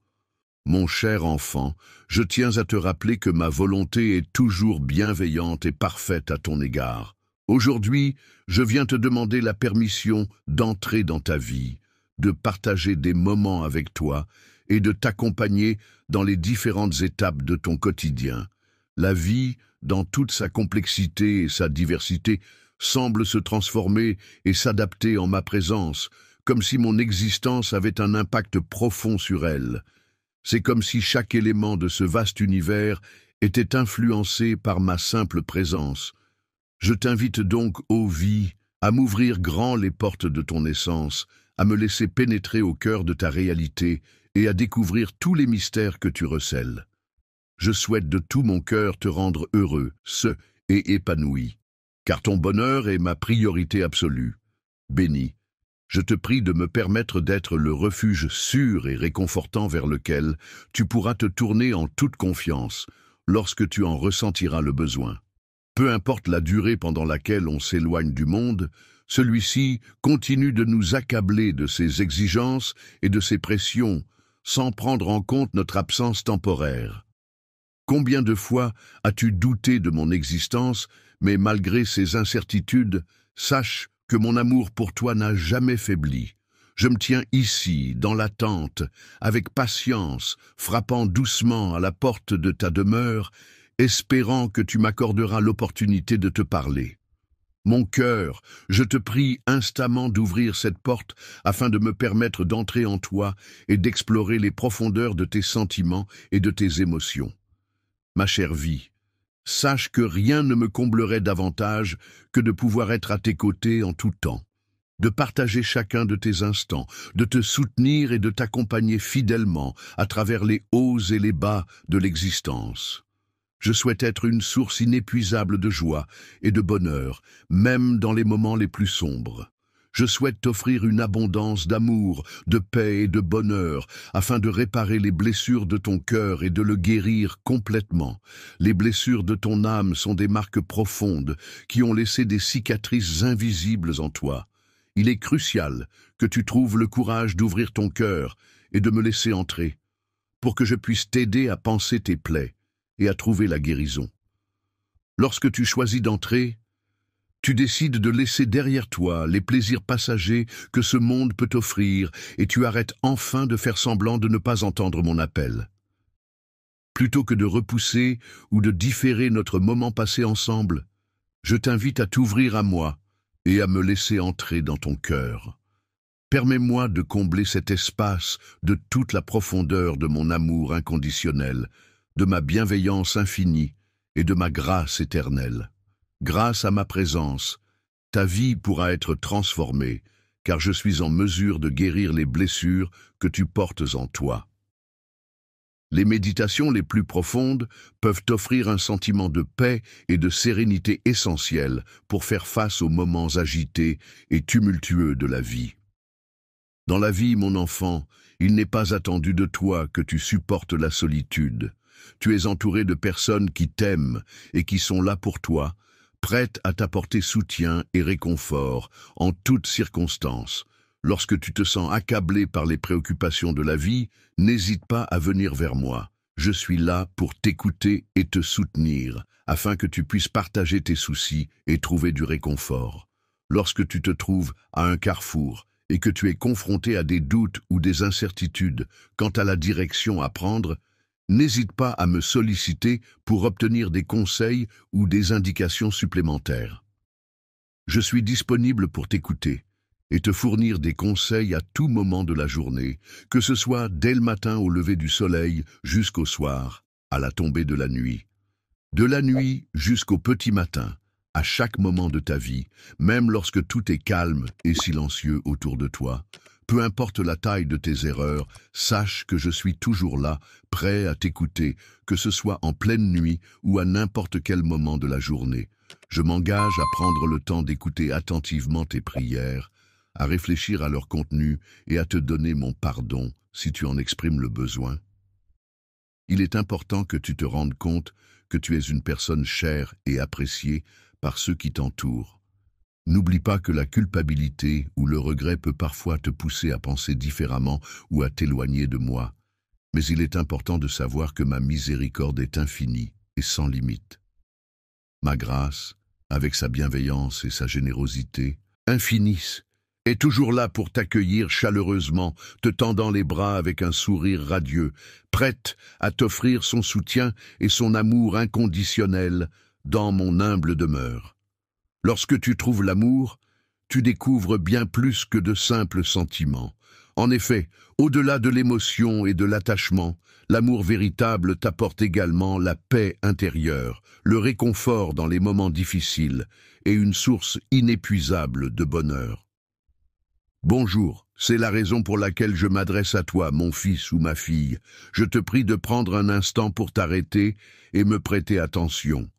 S1: Mon cher enfant, je tiens à te rappeler que ma volonté est toujours bienveillante et parfaite à ton égard. Aujourd'hui, je viens te demander la permission d'entrer dans ta vie, de partager des moments avec toi et de t'accompagner dans les différentes étapes de ton quotidien. La vie, dans toute sa complexité et sa diversité, semble se transformer et s'adapter en ma présence, comme si mon existence avait un impact profond sur elle. C'est comme si chaque élément de ce vaste univers était influencé par ma simple présence. Je t'invite donc, ô vie, à m'ouvrir grand les portes de ton essence, à me laisser pénétrer au cœur de ta réalité et à découvrir tous les mystères que tu recèles. Je souhaite de tout mon cœur te rendre heureux, et épanoui, car ton bonheur est ma priorité absolue. Béni, je te prie de me permettre d'être le refuge sûr et réconfortant vers lequel tu pourras te tourner en toute confiance lorsque tu en ressentiras le besoin. Peu importe la durée pendant laquelle on s'éloigne du monde, celui-ci continue de nous accabler de ses exigences et de ses pressions, sans prendre en compte notre absence temporaire. Combien de fois as-tu douté de mon existence, mais malgré ces incertitudes, sache que mon amour pour toi n'a jamais faibli. Je me tiens ici, dans l'attente, avec patience, frappant doucement à la porte de ta demeure, espérant que tu m'accorderas l'opportunité de te parler. Mon cœur, je te prie instamment d'ouvrir cette porte afin de me permettre d'entrer en toi et d'explorer les profondeurs de tes sentiments et de tes émotions. Ma chère vie, sache que rien ne me comblerait davantage que de pouvoir être à tes côtés en tout temps, de partager chacun de tes instants, de te soutenir et de t'accompagner fidèlement à travers les hauts et les bas de l'existence. Je souhaite être une source inépuisable de joie et de bonheur, même dans les moments les plus sombres. Je souhaite t'offrir une abondance d'amour, de paix et de bonheur, afin de réparer les blessures de ton cœur et de le guérir complètement. Les blessures de ton âme sont des marques profondes qui ont laissé des cicatrices invisibles en toi. Il est crucial que tu trouves le courage d'ouvrir ton cœur et de me laisser entrer, pour que je puisse t'aider à panser tes plaies et à trouver la guérison. Lorsque tu choisis d'entrer, tu décides de laisser derrière toi les plaisirs passagers que ce monde peut t'offrir et tu arrêtes enfin de faire semblant de ne pas entendre mon appel. plutôt que de repousser ou de différer notre moment passé ensemble. Je t'invite à t'ouvrir à moi et à me laisser entrer dans ton cœur. Permets-moi de combler cet espace de toute la profondeur de mon amour inconditionnel, de ma bienveillance infinie et de ma grâce éternelle. Grâce à ma présence, ta vie pourra être transformée, car je suis en mesure de guérir les blessures que tu portes en toi. Les méditations les plus profondes peuvent t'offrir un sentiment de paix et de sérénité essentiel pour faire face aux moments agités et tumultueux de la vie. Dans la vie, mon enfant, il n'est pas attendu de toi que tu supportes la solitude. Tu es entouré de personnes qui t'aiment et qui sont là pour toi, prêtes à t'apporter soutien et réconfort en toutes circonstances. Lorsque tu te sens accablé par les préoccupations de la vie, n'hésite pas à venir vers moi. Je suis là pour t'écouter et te soutenir, afin que tu puisses partager tes soucis et trouver du réconfort. Lorsque tu te trouves à un carrefour et que tu es confronté à des doutes ou des incertitudes quant à la direction à prendre, n'hésite pas à me solliciter pour obtenir des conseils ou des indications supplémentaires. Je suis disponible pour t'écouter et te fournir des conseils à tout moment de la journée, que ce soit dès le matin au lever du soleil jusqu'au soir, à la tombée de la nuit. De la nuit jusqu'au petit matin, à chaque moment de ta vie, même lorsque tout est calme et silencieux autour de toi, peu importe la taille de tes erreurs, sache que je suis toujours là, prêt à t'écouter, que ce soit en pleine nuit ou à n'importe quel moment de la journée. Je m'engage à prendre le temps d'écouter attentivement tes prières, à réfléchir à leur contenu et à te donner mon pardon si tu en exprimes le besoin. Il est important que tu te rendes compte que tu es une personne chère et appréciée par ceux qui t'entourent. N'oublie pas que la culpabilité ou le regret peut parfois te pousser à penser différemment ou à t'éloigner de moi, mais il est important de savoir que ma miséricorde est infinie et sans limite. Ma grâce, avec sa bienveillance et sa générosité, infinie, est toujours là pour t'accueillir chaleureusement, te tendant les bras avec un sourire radieux, prête à t'offrir son soutien et son amour inconditionnel dans mon humble demeure. Lorsque tu trouves l'amour, tu découvres bien plus que de simples sentiments. En effet, au-delà de l'émotion et de l'attachement, l'amour véritable t'apporte également la paix intérieure, le réconfort dans les moments difficiles et une source inépuisable de bonheur. Bonjour, c'est la raison pour laquelle je m'adresse à toi, mon fils ou ma fille. Je te prie de prendre un instant pour t'arrêter et me prêter attention.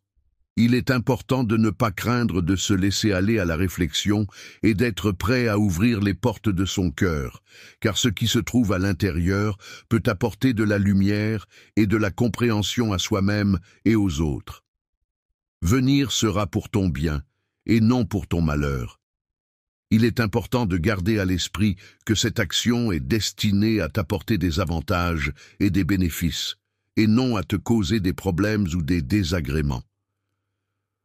S1: Il est important de ne pas craindre de se laisser aller à la réflexion et d'être prêt à ouvrir les portes de son cœur, car ce qui se trouve à l'intérieur peut apporter de la lumière et de la compréhension à soi-même et aux autres. Venir sera pour ton bien et non pour ton malheur. Il est important de garder à l'esprit que cette action est destinée à t'apporter des avantages et des bénéfices, et non à te causer des problèmes ou des désagréments.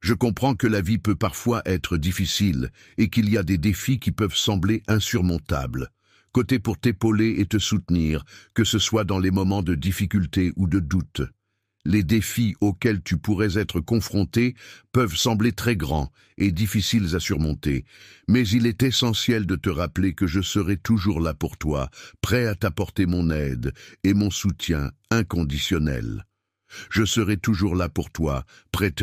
S1: Je comprends que la vie peut parfois être difficile et qu'il y a des défis qui peuvent sembler insurmontables. Côté pour t'épauler et te soutenir, que ce soit dans les moments de difficulté ou de doute. Les défis auxquels tu pourrais être confronté peuvent sembler très grands et difficiles à surmonter, mais il est essentiel de te rappeler que je serai toujours là pour toi, prêt à t'apporter mon aide et mon soutien inconditionnel. Je serai toujours là pour toi, prêt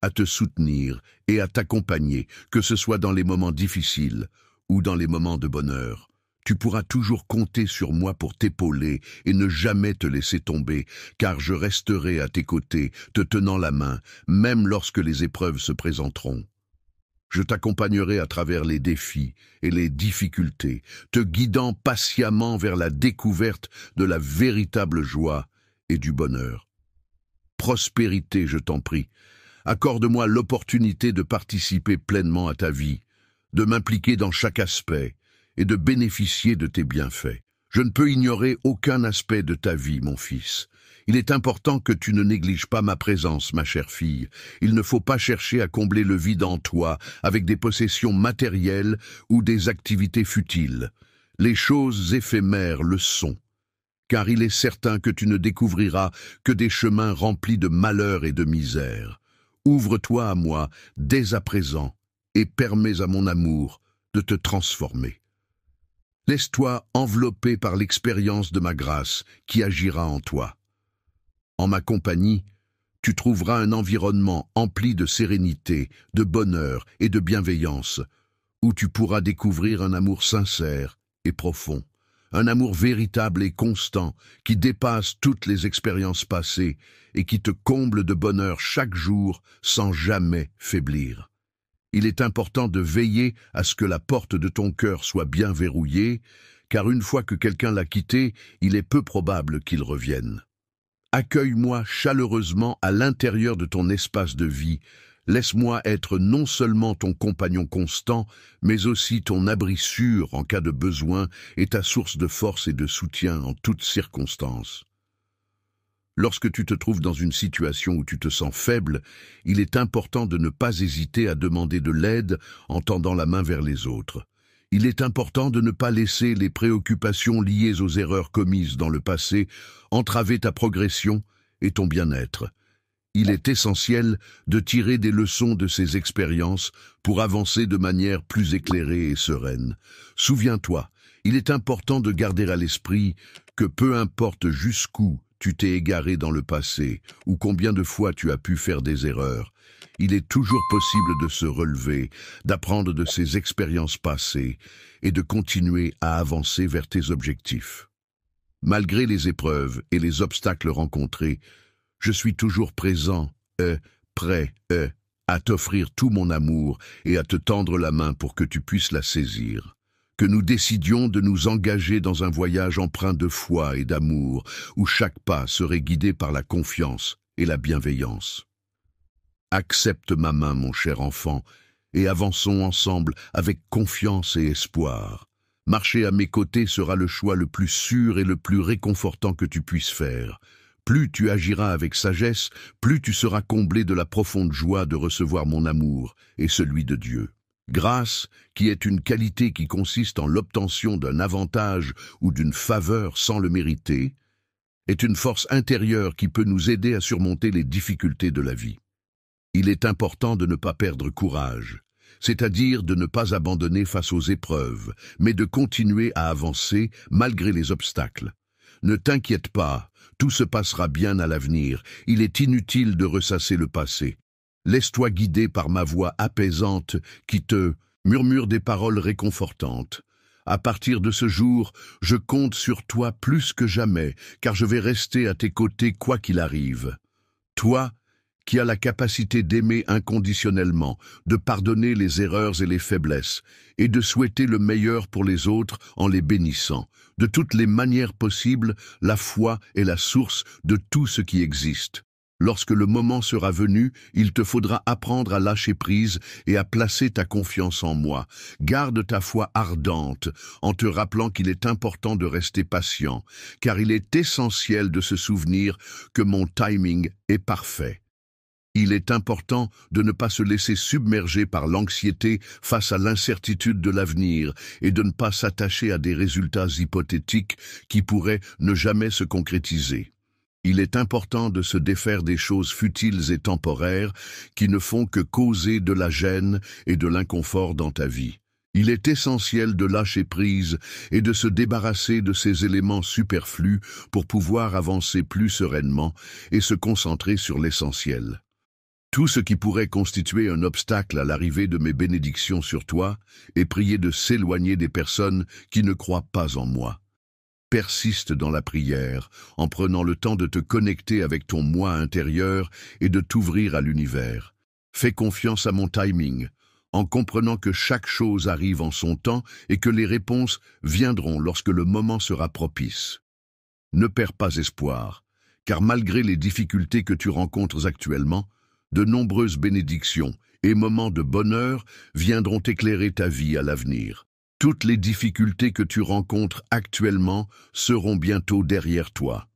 S1: à te soutenir et à t'accompagner, que ce soit dans les moments difficiles ou dans les moments de bonheur. Tu pourras toujours compter sur moi pour t'épauler et ne jamais te laisser tomber, car je resterai à tes côtés, te tenant la main, même lorsque les épreuves se présenteront. Je t'accompagnerai à travers les défis et les difficultés, te guidant patiemment vers la découverte de la véritable joie et du bonheur. Prospérité, je t'en prie. Accorde-moi l'opportunité de participer pleinement à ta vie, de m'impliquer dans chaque aspect et de bénéficier de tes bienfaits. Je ne peux ignorer aucun aspect de ta vie, mon fils. Il est important que tu ne négliges pas ma présence, ma chère fille. Il ne faut pas chercher à combler le vide en toi avec des possessions matérielles ou des activités futiles. Les choses éphémères le sont, car il est certain que tu ne découvriras que des chemins remplis de malheur et de misère. Ouvre-toi à moi dès à présent et permets à mon amour de te transformer. Laisse-toi envelopper par l'expérience de ma grâce qui agira en toi. En ma compagnie, tu trouveras un environnement empli de sérénité, de bonheur et de bienveillance, où tu pourras découvrir un amour sincère et profond, un amour véritable et constant qui dépasse toutes les expériences passées et qui te comble de bonheur chaque jour sans jamais faiblir. Il est important de veiller à ce que la porte de ton cœur soit bien verrouillée, car une fois que quelqu'un l'a quitté, il est peu probable qu'il revienne. Accueille-moi chaleureusement à l'intérieur de ton espace de vie. Laisse-moi être non seulement ton compagnon constant, mais aussi ton abri sûr en cas de besoin et ta source de force et de soutien en toutes circonstances. Lorsque tu te trouves dans une situation où tu te sens faible, il est important de ne pas hésiter à demander de l'aide en tendant la main vers les autres. Il est important de ne pas laisser les préoccupations liées aux erreurs commises dans le passé entraver ta progression et ton bien-être. Il est essentiel de tirer des leçons de ces expériences pour avancer de manière plus éclairée et sereine. Souviens-toi, il est important de garder à l'esprit que peu importe jusqu'où tu t'es égaré dans le passé ou combien de fois tu as pu faire des erreurs, il est toujours possible de se relever, d'apprendre de ces expériences passées et de continuer à avancer vers tes objectifs. Malgré les épreuves et les obstacles rencontrés, je suis toujours présent, prêt, à t'offrir tout mon amour et à te tendre la main pour que tu puisses la saisir. Que nous décidions de nous engager dans un voyage empreint de foi et d'amour, où chaque pas serait guidé par la confiance et la bienveillance. Accepte ma main, mon cher enfant, et avançons ensemble avec confiance et espoir. Marcher à mes côtés sera le choix le plus sûr et le plus réconfortant que tu puisses faire. Plus tu agiras avec sagesse, plus tu seras comblé de la profonde joie de recevoir mon amour et celui de Dieu. Grâce, qui est une qualité qui consiste en l'obtention d'un avantage ou d'une faveur sans le mériter, est une force intérieure qui peut nous aider à surmonter les difficultés de la vie. Il est important de ne pas perdre courage, c'est-à-dire de ne pas abandonner face aux épreuves, mais de continuer à avancer malgré les obstacles. Ne t'inquiète pas, tout se passera bien à l'avenir, il est inutile de ressasser le passé. Laisse-toi guider par ma voix apaisante qui te murmure des paroles réconfortantes. À partir de ce jour, je compte sur toi plus que jamais, car je vais rester à tes côtés quoi qu'il arrive. Toi, qui as la capacité d'aimer inconditionnellement, de pardonner les erreurs et les faiblesses, et de souhaiter le meilleur pour les autres en les bénissant. De toutes les manières possibles, la foi est la source de tout ce qui existe. Lorsque le moment sera venu, il te faudra apprendre à lâcher prise et à placer ta confiance en moi. Garde ta foi ardente en te rappelant qu'il est important de rester patient, car il est essentiel de se souvenir que mon timing est parfait. Il est important de ne pas se laisser submerger par l'anxiété face à l'incertitude de l'avenir et de ne pas s'attacher à des résultats hypothétiques qui pourraient ne jamais se concrétiser. Il est important de se défaire des choses futiles et temporaires qui ne font que causer de la gêne et de l'inconfort dans ta vie. Il est essentiel de lâcher prise et de se débarrasser de ces éléments superflus pour pouvoir avancer plus sereinement et se concentrer sur l'essentiel. Tout ce qui pourrait constituer un obstacle à l'arrivée de mes bénédictions sur toi est prier de s'éloigner des personnes qui ne croient pas en moi. Persiste dans la prière, en prenant le temps de te connecter avec ton moi intérieur et de t'ouvrir à l'univers. Fais confiance à mon timing, en comprenant que chaque chose arrive en son temps et que les réponses viendront lorsque le moment sera propice. Ne perds pas espoir, car malgré les difficultés que tu rencontres actuellement, de nombreuses bénédictions et moments de bonheur viendront éclairer ta vie à l'avenir. Toutes les difficultés que tu rencontres actuellement seront bientôt derrière toi.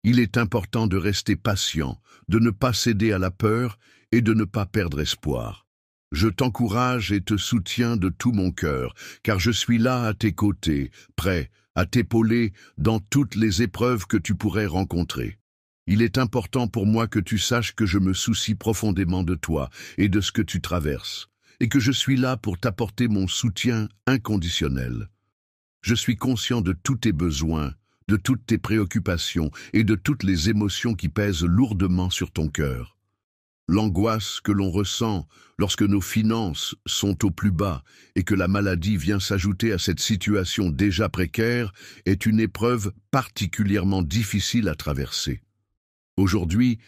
S1: Il est important de rester patient, de ne pas céder à la peur et de ne pas perdre espoir. Je t'encourage et te soutiens de tout mon cœur, car je suis là à tes côtés, prêt à t'épauler dans toutes les épreuves que tu pourrais rencontrer. Il est important pour moi que tu saches que je me soucie profondément de toi et de ce que tu traverses, et que je suis là pour t'apporter mon soutien inconditionnel. Je suis conscient de tous tes besoins, de toutes tes préoccupations et de toutes les émotions qui pèsent lourdement sur ton cœur. L'angoisse que l'on ressent lorsque nos finances sont au plus bas et que la maladie vient s'ajouter à cette situation déjà précaire est une épreuve particulièrement difficile à traverser. Aujourd'hui,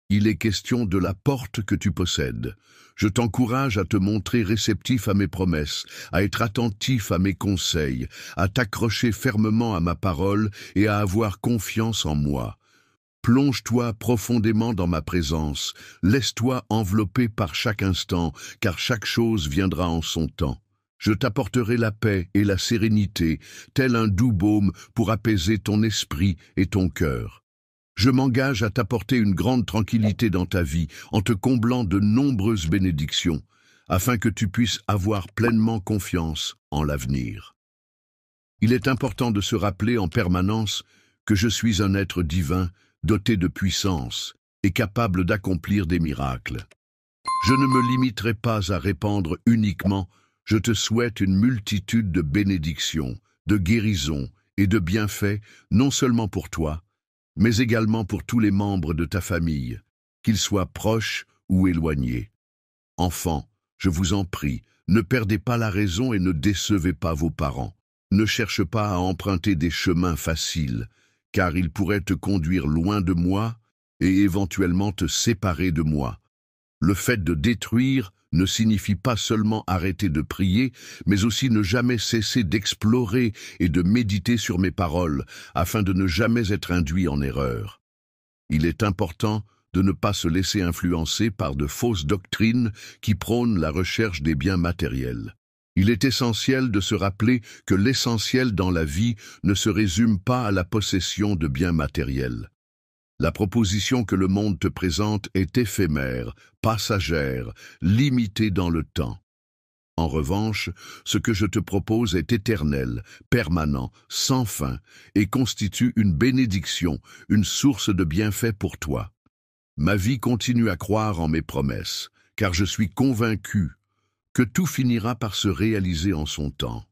S1: il est question de la porte que tu possèdes. Je t'encourage à te montrer réceptif à mes promesses, à être attentif à mes conseils, à t'accrocher fermement à ma parole et à avoir confiance en moi. Plonge-toi profondément dans ma présence, laisse-toi envelopper par chaque instant, car chaque chose viendra en son temps. Je t'apporterai la paix et la sérénité, tel un doux baume pour apaiser ton esprit et ton cœur. Je m'engage à t'apporter une grande tranquillité dans ta vie, en te comblant de nombreuses bénédictions, afin que tu puisses avoir pleinement confiance en l'avenir. Il est important de se rappeler en permanence que je suis un être divin, doté de puissance et capable d'accomplir des miracles. Je ne me limiterai pas à répandre uniquement, je te souhaite une multitude de bénédictions, de guérisons et de bienfaits, non seulement pour toi, mais également pour tous les membres de ta famille, qu'ils soient proches ou éloignés. Enfants, je vous en prie, ne perdez pas la raison et ne décevez pas vos parents. Ne cherche pas à emprunter des chemins faciles, car ils pourraient te conduire loin de moi et éventuellement te séparer de moi. Le fait de détruire ne signifie pas seulement arrêter de prier, mais aussi ne jamais cesser d'explorer et de méditer sur mes paroles, afin de ne jamais être induit en erreur. Il est important de ne pas se laisser influencer par de fausses doctrines qui prônent la recherche des biens matériels. Il est essentiel de se rappeler que l'essentiel dans la vie ne se résume pas à la possession de biens matériels. La proposition que le monde te présente est éphémère, passagère, limitée dans le temps. En revanche, ce que je te propose est éternel, permanent, sans fin, et constitue une bénédiction, une source de bienfaits pour toi. Ma vie continue à croire en mes promesses, car je suis convaincu que tout finira par se réaliser en son temps.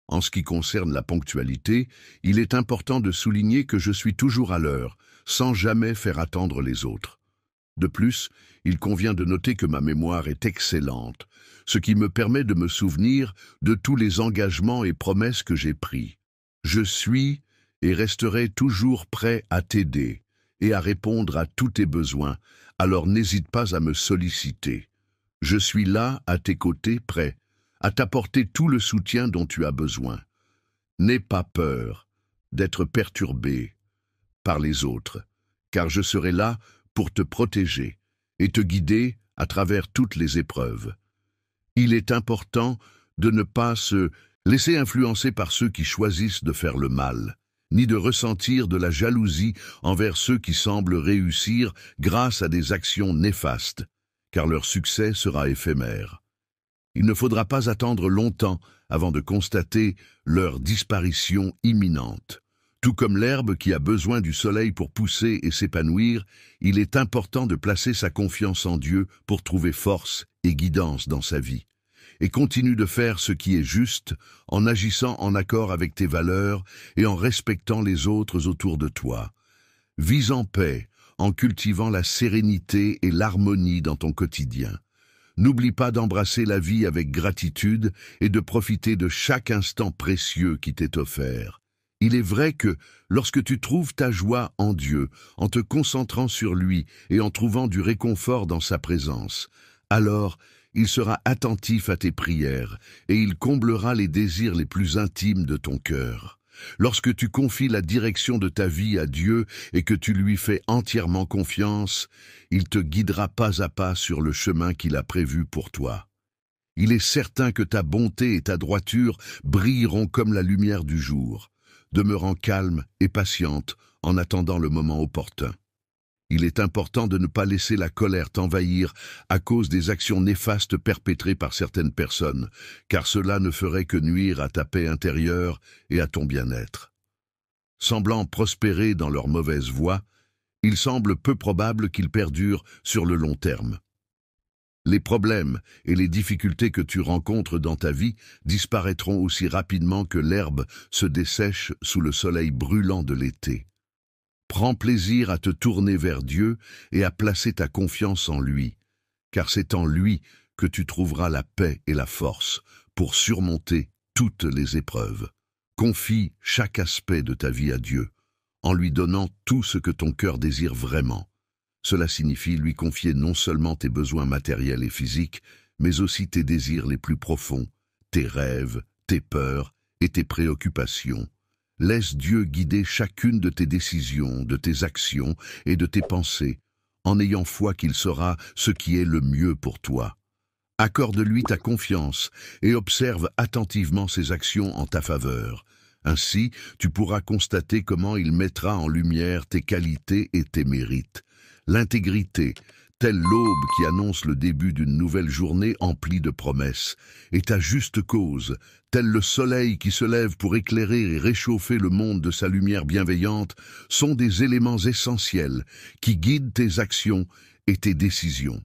S1: En ce qui concerne la ponctualité, il est important de souligner que je suis toujours à l'heure, sans jamais faire attendre les autres. De plus, il convient de noter que ma mémoire est excellente, ce qui me permet de me souvenir de tous les engagements et promesses que j'ai pris. Je suis et resterai toujours prêt à t'aider et à répondre à tous tes besoins, alors n'hésite pas à me solliciter. Je suis là, à tes côtés, prêt à t'apporter tout le soutien dont tu as besoin. N'aie pas peur d'être perturbé par les autres, car je serai là pour te protéger et te guider à travers toutes les épreuves. Il est important de ne pas se laisser influencer par ceux qui choisissent de faire le mal, ni de ressentir de la jalousie envers ceux qui semblent réussir grâce à des actions néfastes, car leur succès sera éphémère. Il ne faudra pas attendre longtemps avant de constater leur disparition imminente. Tout comme l'herbe qui a besoin du soleil pour pousser et s'épanouir, il est important de placer sa confiance en Dieu pour trouver force et guidance dans sa vie. Et continue de faire ce qui est juste, en agissant en accord avec tes valeurs et en respectant les autres autour de toi. Vis en paix, en cultivant la sérénité et l'harmonie dans ton quotidien. N'oublie pas d'embrasser la vie avec gratitude et de profiter de chaque instant précieux qui t'est offert. Il est vrai que, lorsque tu trouves ta joie en Dieu, en te concentrant sur lui et en trouvant du réconfort dans sa présence, alors il sera attentif à tes prières et il comblera les désirs les plus intimes de ton cœur. Lorsque tu confies la direction de ta vie à Dieu et que tu lui fais entièrement confiance, il te guidera pas à pas sur le chemin qu'il a prévu pour toi. Il est certain que ta bonté et ta droiture brilleront comme la lumière du jour, demeurant calme et patiente en attendant le moment opportun. Il est important de ne pas laisser la colère t'envahir à cause des actions néfastes perpétrées par certaines personnes, car cela ne ferait que nuire à ta paix intérieure et à ton bien-être. Semblant prospérer dans leur mauvaise voie, il semble peu probable qu'ils perdurent sur le long terme. Les problèmes et les difficultés que tu rencontres dans ta vie disparaîtront aussi rapidement que l'herbe se dessèche sous le soleil brûlant de l'été. Prends plaisir à te tourner vers Dieu et à placer ta confiance en lui, car c'est en lui que tu trouveras la paix et la force pour surmonter toutes les épreuves. Confie chaque aspect de ta vie à Dieu, en lui donnant tout ce que ton cœur désire vraiment. Cela signifie lui confier non seulement tes besoins matériels et physiques, mais aussi tes désirs les plus profonds, tes rêves, tes peurs et tes préoccupations. Laisse Dieu guider chacune de tes décisions, de tes actions et de tes pensées, en ayant foi qu'il saura ce qui est le mieux pour toi. Accorde-lui ta confiance et observe attentivement ses actions en ta faveur. Ainsi, tu pourras constater comment il mettra en lumière tes qualités et tes mérites. L'intégrité, telle l'aube qui annonce le début d'une nouvelle journée emplie de promesses, et ta juste cause, tel le soleil qui se lève pour éclairer et réchauffer le monde de sa lumière bienveillante, sont des éléments essentiels qui guident tes actions et tes décisions.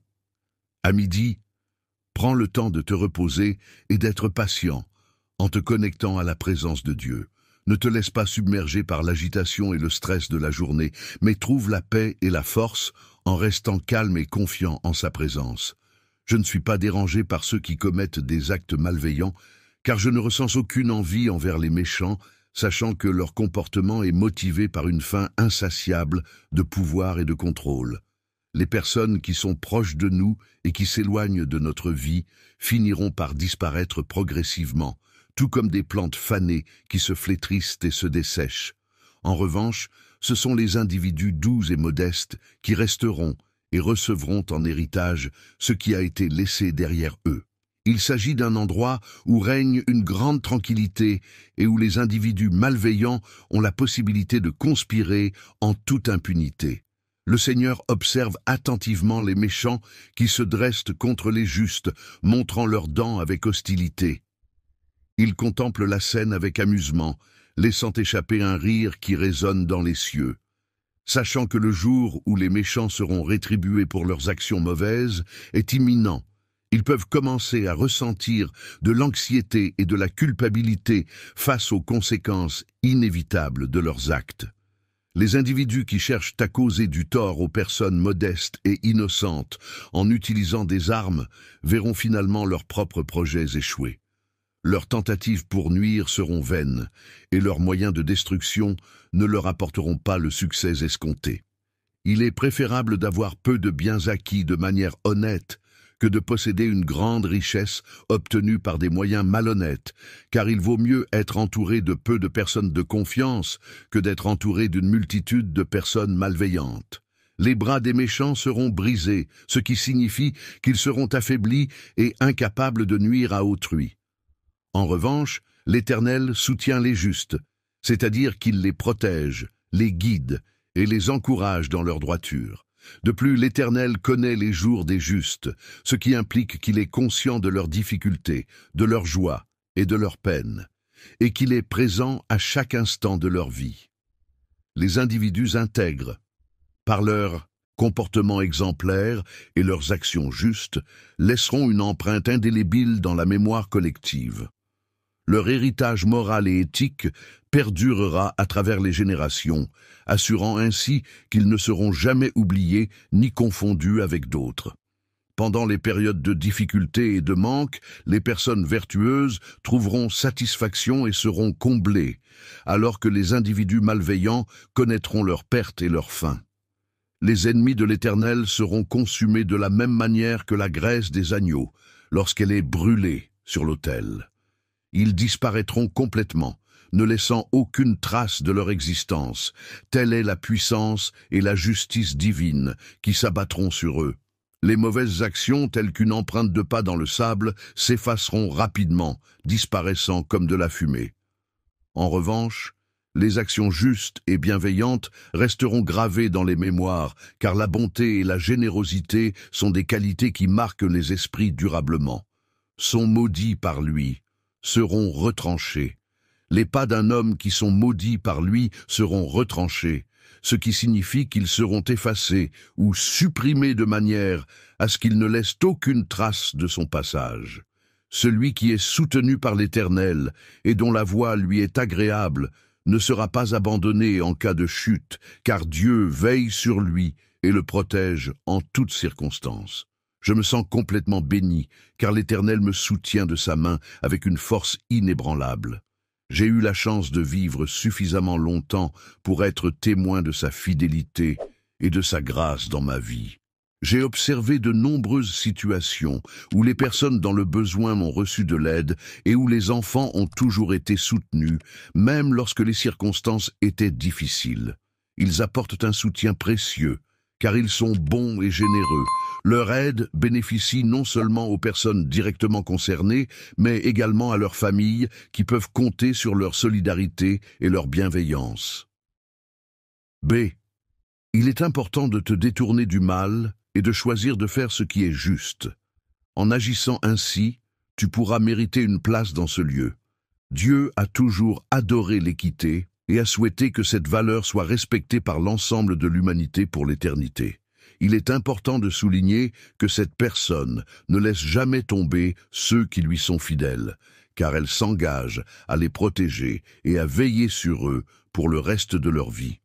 S1: À midi, prends le temps de te reposer et d'être patient en te connectant à la présence de Dieu. Ne te laisse pas submerger par l'agitation et le stress de la journée, mais trouve la paix et la force en restant calme et confiant en sa présence. Je ne suis pas dérangé par ceux qui commettent des actes malveillants, car je ne ressens aucune envie envers les méchants, sachant que leur comportement est motivé par une faim insatiable de pouvoir et de contrôle. Les personnes qui sont proches de nous et qui s'éloignent de notre vie finiront par disparaître progressivement, tout comme des plantes fanées qui se flétrissent et se dessèchent. En revanche, ce sont les individus doux et modestes qui resteront et recevront en héritage ce qui a été laissé derrière eux. Il s'agit d'un endroit où règne une grande tranquillité et où les individus malveillants ont la possibilité de conspirer en toute impunité. Le Seigneur observe attentivement les méchants qui se dressent contre les justes, montrant leurs dents avec hostilité. Il contemple la scène avec amusement, laissant échapper un rire qui résonne dans les cieux. Sachant que le jour où les méchants seront rétribués pour leurs actions mauvaises est imminent, ils peuvent commencer à ressentir de l'anxiété et de la culpabilité face aux conséquences inévitables de leurs actes. Les individus qui cherchent à causer du tort aux personnes modestes et innocentes en utilisant des armes verront finalement leurs propres projets échouer. Leurs tentatives pour nuire seront vaines, et leurs moyens de destruction ne leur apporteront pas le succès escompté. Il est préférable d'avoir peu de biens acquis de manière honnête que de posséder une grande richesse obtenue par des moyens malhonnêtes, car il vaut mieux être entouré de peu de personnes de confiance que d'être entouré d'une multitude de personnes malveillantes. Les bras des méchants seront brisés, ce qui signifie qu'ils seront affaiblis et incapables de nuire à autrui. En revanche, l'Éternel soutient les justes, c'est-à-dire qu'il les protège, les guide et les encourage dans leur droiture. De plus, l'Éternel connaît les jours des justes, ce qui implique qu'il est conscient de leurs difficultés, de leurs joies et de leurs peines, et qu'il est présent à chaque instant de leur vie. Les individus intègres, par leur comportement exemplaire et leurs actions justes, laisseront une empreinte indélébile dans la mémoire collective. Leur héritage moral et éthique perdurera à travers les générations, assurant ainsi qu'ils ne seront jamais oubliés ni confondus avec d'autres. Pendant les périodes de difficulté et de manque, les personnes vertueuses trouveront satisfaction et seront comblées, alors que les individus malveillants connaîtront leur perte et leur faim. Les ennemis de l'Éternel seront consumés de la même manière que la graisse des agneaux, lorsqu'elle est brûlée sur l'autel. Ils disparaîtront complètement, ne laissant aucune trace de leur existence. Telle est la puissance et la justice divine qui s'abattront sur eux. Les mauvaises actions, telles qu'une empreinte de pas dans le sable, s'effaceront rapidement, disparaissant comme de la fumée. En revanche, Les actions justes et bienveillantes resteront gravées dans les mémoires, car la bonté et la générosité sont des qualités qui marquent les esprits durablement. Sont maudits par lui, seront retranchés. Les pas d'un homme qui sont maudits par lui seront retranchés, ce qui signifie qu'ils seront effacés ou supprimés de manière à ce qu'ils ne laissent aucune trace de son passage. Celui qui est soutenu par l'Éternel et dont la voie lui est agréable ne sera pas abandonné en cas de chute, car Dieu veille sur lui et le protège en toutes circonstances. Je me sens complètement béni, car l'Éternel me soutient de sa main avec une force inébranlable. J'ai eu la chance de vivre suffisamment longtemps pour être témoin de sa fidélité et de sa grâce dans ma vie. J'ai observé de nombreuses situations où les personnes dans le besoin m'ont reçu de l'aide et où les enfants ont toujours été soutenus, même lorsque les circonstances étaient difficiles. Ils apportent un soutien précieux, car ils sont bons et généreux. Leur aide bénéficie non seulement aux personnes directement concernées, mais également à leurs familles qui peuvent compter sur leur solidarité et leur bienveillance. B. Il est important de te détourner du mal et de choisir de faire ce qui est juste. En agissant ainsi, tu pourras mériter une place dans ce lieu. Dieu a toujours adoré l'équité et a souhaité que cette valeur soit respectée par l'ensemble de l'humanité pour l'éternité. Il est important de souligner que cette personne ne laisse jamais tomber ceux qui lui sont fidèles, car elle s'engage à les protéger et à veiller sur eux pour le reste de leur vie.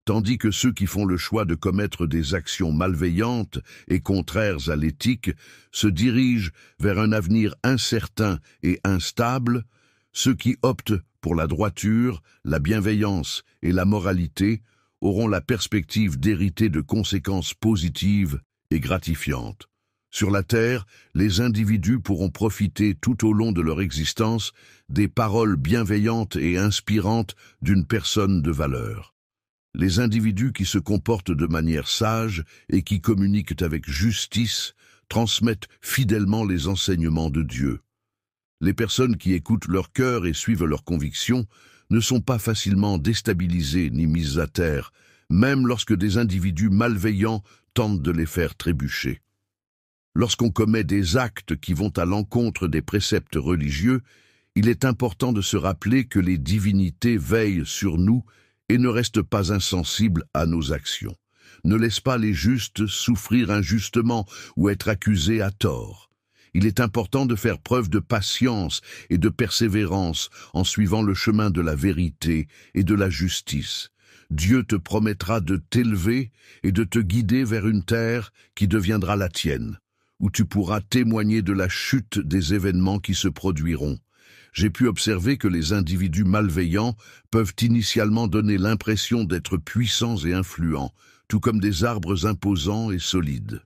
S1: Tandis que ceux qui font le choix de commettre des actions malveillantes et contraires à l'éthique se dirigent vers un avenir incertain et instable, ceux qui optent pour la droiture, la bienveillance et la moralité auront la perspective d'hériter de conséquences positives et gratifiantes. Sur la terre, les individus pourront profiter tout au long de leur existence des paroles bienveillantes et inspirantes d'une personne de valeur. Les individus qui se comportent de manière sage et qui communiquent avec justice transmettent fidèlement les enseignements de Dieu. Les personnes qui écoutent leur cœur et suivent leurs convictions ne sont pas facilement déstabilisées ni mises à terre, même lorsque des individus malveillants tentent de les faire trébucher. Lorsqu'on commet des actes qui vont à l'encontre des préceptes religieux, il est important de se rappeler que les divinités veillent sur nous et ne reste pas insensible à nos actions. Ne laisse pas les justes souffrir injustement ou être accusés à tort. Il est important de faire preuve de patience et de persévérance en suivant le chemin de la vérité et de la justice. Dieu te promettra de t'élever et de te guider vers une terre qui deviendra la tienne, où tu pourras témoigner de la chute des événements qui se produiront. J'ai pu observer que les individus malveillants peuvent initialement donner l'impression d'être puissants et influents, tout comme des arbres imposants et solides.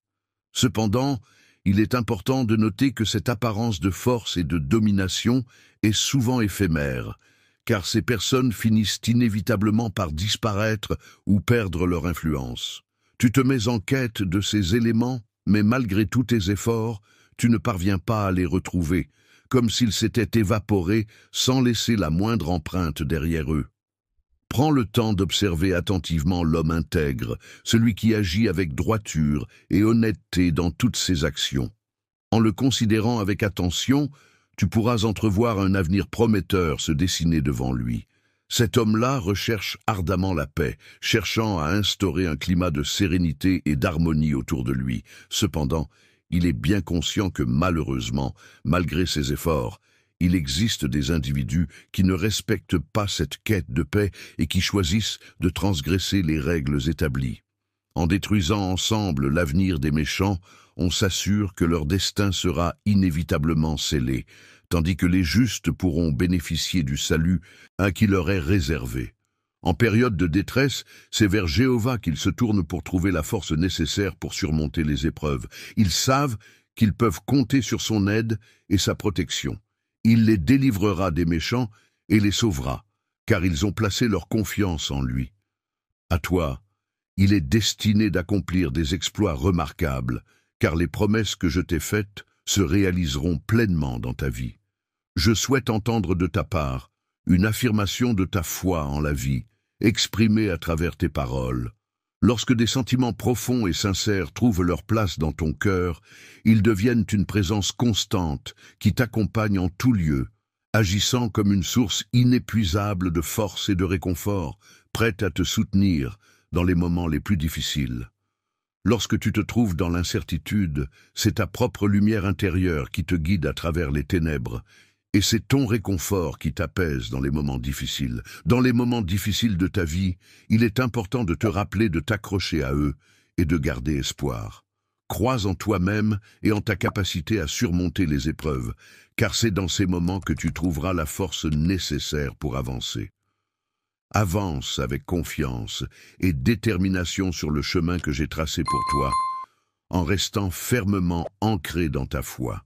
S1: Cependant, il est important de noter que cette apparence de force et de domination est souvent éphémère, car ces personnes finissent inévitablement par disparaître ou perdre leur influence. Tu te mets en quête de ces éléments, mais malgré tous tes efforts, tu ne parviens pas à les retrouver, comme s'ils s'étaient évaporés sans laisser la moindre empreinte derrière eux. Prends le temps d'observer attentivement l'homme intègre, celui qui agit avec droiture et honnêteté dans toutes ses actions. En le considérant avec attention, tu pourras entrevoir un avenir prometteur se dessiner devant lui. Cet homme-là recherche ardemment la paix, cherchant à instaurer un climat de sérénité et d'harmonie autour de lui. Cependant, il est bien conscient que malheureusement, malgré ses efforts, il existe des individus qui ne respectent pas cette quête de paix et qui choisissent de transgresser les règles établies. En détruisant ensemble l'avenir des méchants, on s'assure que leur destin sera inévitablement scellé, tandis que les justes pourront bénéficier du salut qui leur est réservé. En période de détresse, c'est vers Jéhovah qu'ils se tournent pour trouver la force nécessaire pour surmonter les épreuves. Ils savent qu'ils peuvent compter sur son aide et sa protection. Il les délivrera des méchants et les sauvera, car ils ont placé leur confiance en lui. À toi, il est destiné d'accomplir des exploits remarquables, car les promesses que je t'ai faites se réaliseront pleinement dans ta vie. Je souhaite entendre de ta part une affirmation de ta foi en la vie, exprimée à travers tes paroles. Lorsque des sentiments profonds et sincères trouvent leur place dans ton cœur, ils deviennent une présence constante qui t'accompagne en tout lieu, agissant comme une source inépuisable de force et de réconfort, prête à te soutenir dans les moments les plus difficiles. Lorsque tu te trouves dans l'incertitude, c'est ta propre lumière intérieure qui te guide à travers les ténèbres, et c'est ton réconfort qui t'apaise dans les moments difficiles. Dans les moments difficiles de ta vie, il est important de te rappeler de t'accrocher à eux et de garder espoir. Crois en toi-même et en ta capacité à surmonter les épreuves, car c'est dans ces moments que tu trouveras la force nécessaire pour avancer. Avance avec confiance et détermination sur le chemin que j'ai tracé pour toi, en restant fermement ancré dans ta foi.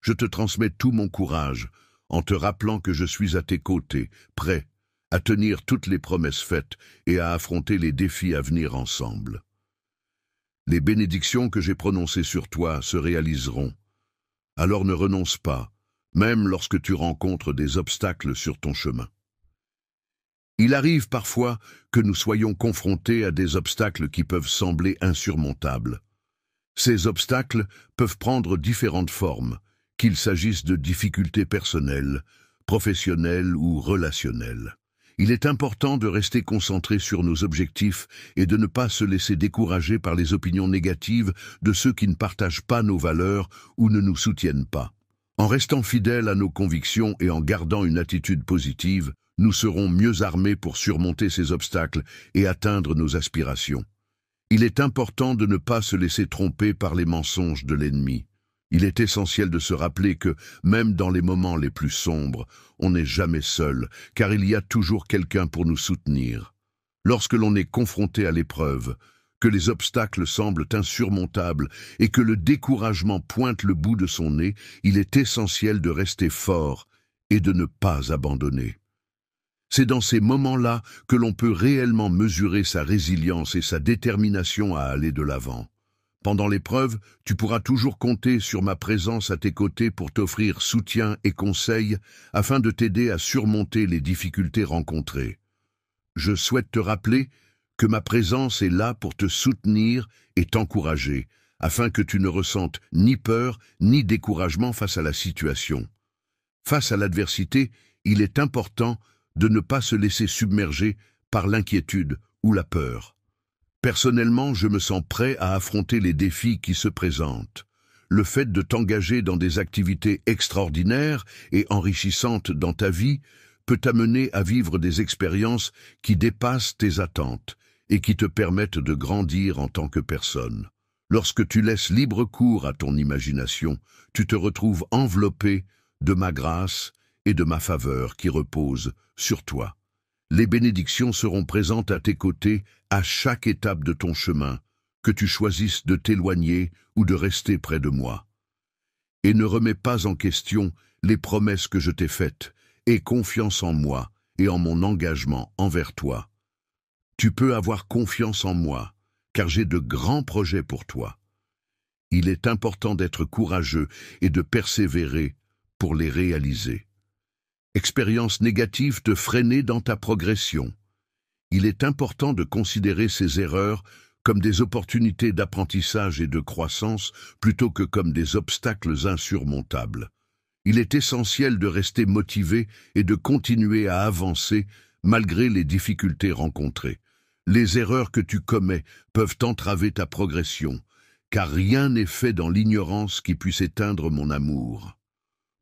S1: Je te transmets tout mon courage en te rappelant que je suis à tes côtés, prêt à tenir toutes les promesses faites et à affronter les défis à venir ensemble. Les bénédictions que j'ai prononcées sur toi se réaliseront. Alors ne renonce pas, même lorsque tu rencontres des obstacles sur ton chemin. Il arrive parfois que nous soyons confrontés à des obstacles qui peuvent sembler insurmontables. Ces obstacles peuvent prendre différentes formes, qu'il s'agisse de difficultés personnelles, professionnelles ou relationnelles. Il est important de rester concentré sur nos objectifs et de ne pas se laisser décourager par les opinions négatives de ceux qui ne partagent pas nos valeurs ou ne nous soutiennent pas. En restant fidèles à nos convictions et en gardant une attitude positive, nous serons mieux armés pour surmonter ces obstacles et atteindre nos aspirations. Il est important de ne pas se laisser tromper par les mensonges de l'ennemi. Il est essentiel de se rappeler que, même dans les moments les plus sombres, on n'est jamais seul, car il y a toujours quelqu'un pour nous soutenir. Lorsque l'on est confronté à l'épreuve, que les obstacles semblent insurmontables et que le découragement pointe le bout de son nez, il est essentiel de rester fort et de ne pas abandonner. C'est dans ces moments-là que l'on peut réellement mesurer sa résilience et sa détermination à aller de l'avant. Pendant l'épreuve, tu pourras toujours compter sur ma présence à tes côtés pour t'offrir soutien et conseils afin de t'aider à surmonter les difficultés rencontrées. Je souhaite te rappeler que ma présence est là pour te soutenir et t'encourager, afin que tu ne ressentes ni peur ni découragement face à la situation. Face à l'adversité, il est important de ne pas se laisser submerger par l'inquiétude ou la peur. Personnellement, je me sens prêt à affronter les défis qui se présentent. Le fait de t'engager dans des activités extraordinaires et enrichissantes dans ta vie peut t'amener à vivre des expériences qui dépassent tes attentes et qui te permettent de grandir en tant que personne. Lorsque tu laisses libre cours à ton imagination, tu te retrouves enveloppé de ma grâce et de ma faveur qui reposent sur toi. Les bénédictions seront présentes à tes côtés à chaque étape de ton chemin, que tu choisisses de t'éloigner ou de rester près de moi. Et ne remets pas en question les promesses que je t'ai faites, aie confiance en moi et en mon engagement envers toi. Tu peux avoir confiance en moi, car j'ai de grands projets pour toi. Il est important d'être courageux et de persévérer pour les réaliser. Expériences négatives te freiner dans ta progression. Il est important de considérer ces erreurs comme des opportunités d'apprentissage et de croissance plutôt que comme des obstacles insurmontables. Il est essentiel de rester motivé et de continuer à avancer malgré les difficultés rencontrées. Les erreurs que tu commets peuvent entraver ta progression, car rien n'est fait dans l'ignorance qui puisse éteindre mon amour.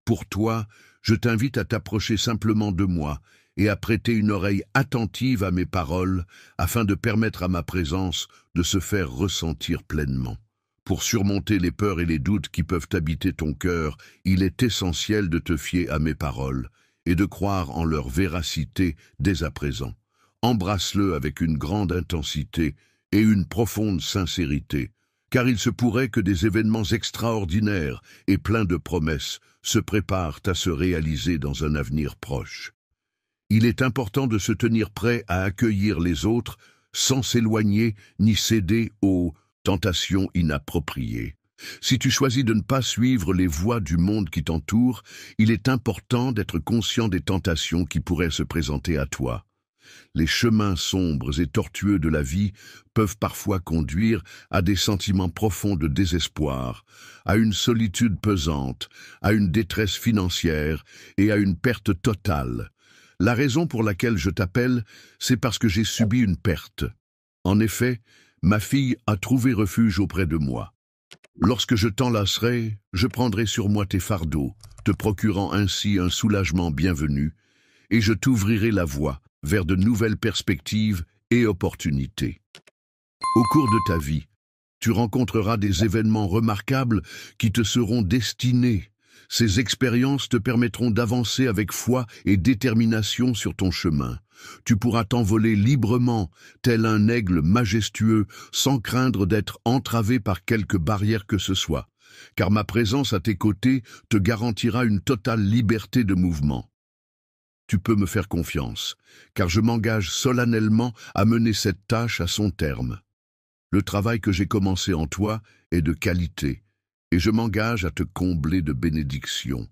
S1: Pour toi, je t'invite à t'approcher simplement de moi et à prêter une oreille attentive à mes paroles afin de permettre à ma présence de se faire ressentir pleinement. Pour surmonter les peurs et les doutes qui peuvent habiter ton cœur, il est essentiel de te fier à mes paroles et de croire en leur véracité dès à présent. Embrasse-le avec une grande intensité et une profonde sincérité, car il se pourrait que des événements extraordinaires et pleins de promesses se préparent à se réaliser dans un avenir proche. Il est important de se tenir prêt à accueillir les autres sans s'éloigner ni céder aux tentations inappropriées. Si tu choisis de ne pas suivre les voies du monde qui t'entoure, il est important d'être conscient des tentations qui pourraient se présenter à toi. Les chemins sombres et tortueux de la vie peuvent parfois conduire à des sentiments profonds de désespoir, à une solitude pesante, à une détresse financière et à une perte totale. La raison pour laquelle je t'appelle, c'est parce que j'ai subi une perte. En effet, ma fille a trouvé refuge auprès de moi. Lorsque je t'enlacerai, je prendrai sur moi tes fardeaux, te procurant ainsi un soulagement bienvenu, et je t'ouvrirai la voie vers de nouvelles perspectives et opportunités. Au cours de ta vie, tu rencontreras des événements remarquables qui te seront destinés. Ces expériences te permettront d'avancer avec foi et détermination sur ton chemin. Tu pourras t'envoler librement, tel un aigle majestueux, sans craindre d'être entravé par quelque barrière que ce soit, car ma présence à tes côtés te garantira une totale liberté de mouvement. Tu peux me faire confiance, car je m'engage solennellement à mener cette tâche à son terme. Le travail que j'ai commencé en toi est de qualité, et je m'engage à te combler de bénédictions.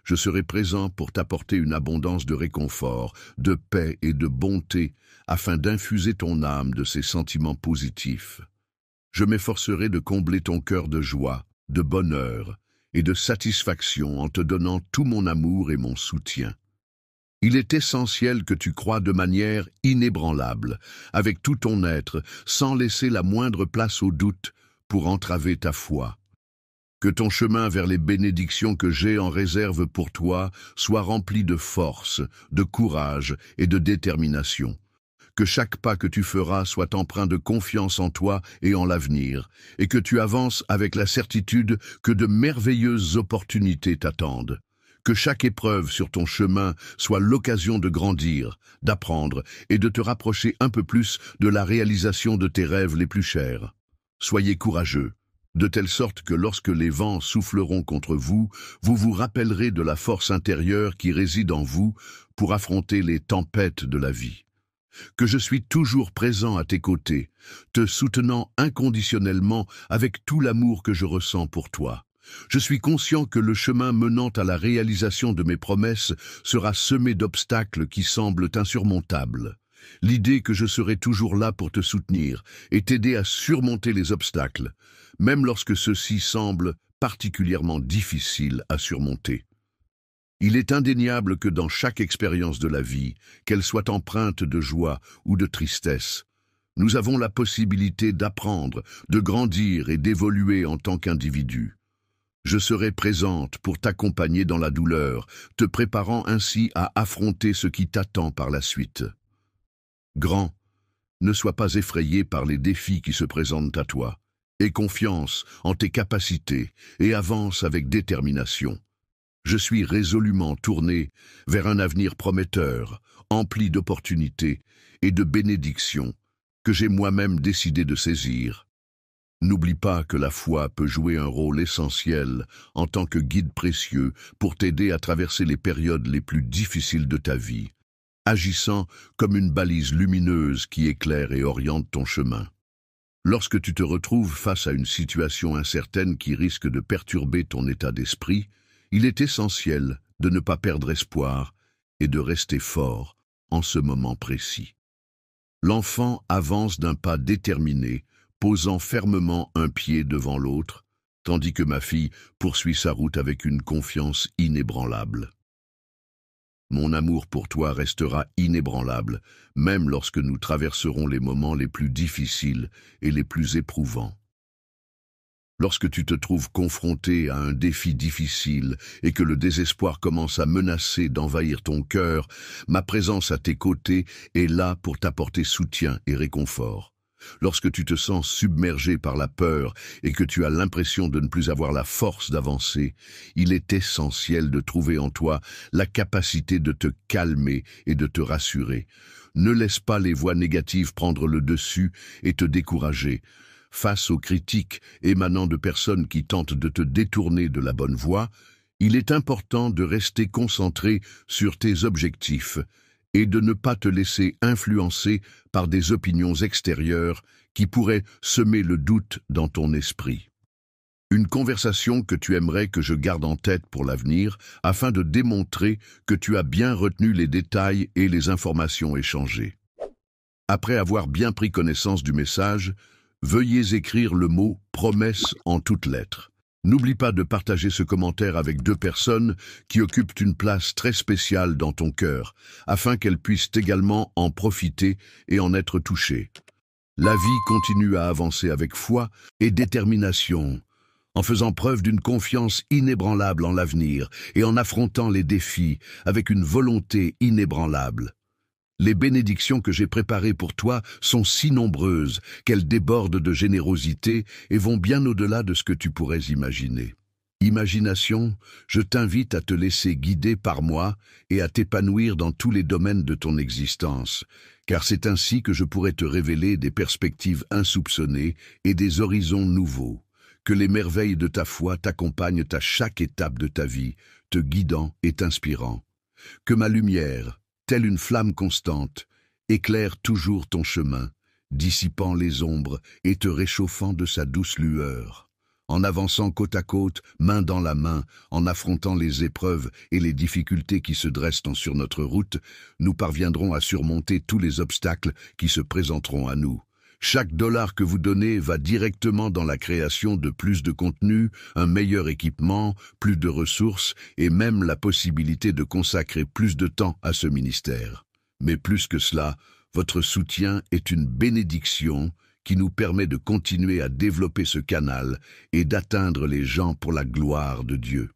S1: Je serai présent pour t'apporter une abondance de réconfort, de paix et de bonté, afin d'infuser ton âme de ces sentiments positifs. Je m'efforcerai de combler ton cœur de joie, de bonheur et de satisfaction en te donnant tout mon amour et mon soutien. Il est essentiel que tu croies de manière inébranlable, avec tout ton être, sans laisser la moindre place au doute pour entraver ta foi. Que ton chemin vers les bénédictions que j'ai en réserve pour toi soit rempli de force, de courage et de détermination. Que chaque pas que tu feras soit empreint de confiance en toi et en l'avenir, et que tu avances avec la certitude que de merveilleuses opportunités t'attendent. Que chaque épreuve sur ton chemin soit l'occasion de grandir, d'apprendre et de te rapprocher un peu plus de la réalisation de tes rêves les plus chers. Soyez courageux, de telle sorte que lorsque les vents souffleront contre vous, vous vous rappellerez de la force intérieure qui réside en vous pour affronter les tempêtes de la vie. Que je suis toujours présent à tes côtés, te soutenant inconditionnellement avec tout l'amour que je ressens pour toi. Je suis conscient que le chemin menant à la réalisation de mes promesses sera semé d'obstacles qui semblent insurmontables. L'idée que je serai toujours là pour te soutenir et t'aider à surmonter les obstacles, même lorsque ceux-ci semblent particulièrement difficiles à surmonter. Il est indéniable que dans chaque expérience de la vie, qu'elle soit empreinte de joie ou de tristesse, nous avons la possibilité d'apprendre, de grandir et d'évoluer en tant qu'individu. Je serai présente pour t'accompagner dans la douleur, te préparant ainsi à affronter ce qui t'attend par la suite. Grand, ne sois pas effrayé par les défis qui se présentent à toi. Aie confiance en tes capacités et avance avec détermination. Je suis résolument tourné vers un avenir prometteur, empli d'opportunités et de bénédictions que j'ai moi-même décidé de saisir. N'oublie pas que la foi peut jouer un rôle essentiel en tant que guide précieux pour t'aider à traverser les périodes les plus difficiles de ta vie, agissant comme une balise lumineuse qui éclaire et oriente ton chemin. Lorsque tu te retrouves face à une situation incertaine qui risque de perturber ton état d'esprit, il est essentiel de ne pas perdre espoir et de rester fort en ce moment précis. L'enfant avance d'un pas déterminé, posant fermement un pied devant l'autre, tandis que ma fille poursuit sa route avec une confiance inébranlable. Mon amour pour toi restera inébranlable, même lorsque nous traverserons les moments les plus difficiles et les plus éprouvants. Lorsque tu te trouves confronté à un défi difficile et que le désespoir commence à menacer d'envahir ton cœur, ma présence à tes côtés est là pour t'apporter soutien et réconfort. Lorsque tu te sens submergé par la peur et que tu as l'impression de ne plus avoir la force d'avancer, il est essentiel de trouver en toi la capacité de te calmer et de te rassurer. Ne laisse pas les voix négatives prendre le dessus et te décourager. Face aux critiques émanant de personnes qui tentent de te détourner de la bonne voie, il est important de rester concentré sur tes objectifs et de ne pas te laisser influencer par des opinions extérieures qui pourraient semer le doute dans ton esprit. Une conversation que tu aimerais que je garde en tête pour l'avenir afin de démontrer que tu as bien retenu les détails et les informations échangées. Après avoir bien pris connaissance du message, veuillez écrire le mot « promesse » en toutes lettres. N'oublie pas de partager ce commentaire avec 2 personnes qui occupent une place très spéciale dans ton cœur, afin qu'elles puissent également en profiter et en être touchées. La vie continue à avancer avec foi et détermination, en faisant preuve d'une confiance inébranlable en l'avenir et en affrontant les défis avec une volonté inébranlable. Les bénédictions que j'ai préparées pour toi sont si nombreuses qu'elles débordent de générosité et vont bien au-delà de ce que tu pourrais imaginer. Imagination, je t'invite à te laisser guider par moi et à t'épanouir dans tous les domaines de ton existence, car c'est ainsi que je pourrai te révéler des perspectives insoupçonnées et des horizons nouveaux. Que les merveilles de ta foi t'accompagnent à chaque étape de ta vie, te guidant et t'inspirant. Que ma lumière, telle une flamme constante, éclaire toujours ton chemin, dissipant les ombres et te réchauffant de sa douce lueur. En avançant côte à côte, main dans la main, en affrontant les épreuves et les difficultés qui se dressent sur notre route, nous parviendrons à surmonter tous les obstacles qui se présenteront à nous. Chaque dollar que vous donnez va directement dans la création de plus de contenu, un meilleur équipement, plus de ressources et même la possibilité de consacrer plus de temps à ce ministère. Mais plus que cela, votre soutien est une bénédiction qui nous permet de continuer à développer ce canal et d'atteindre les gens pour la gloire de Dieu.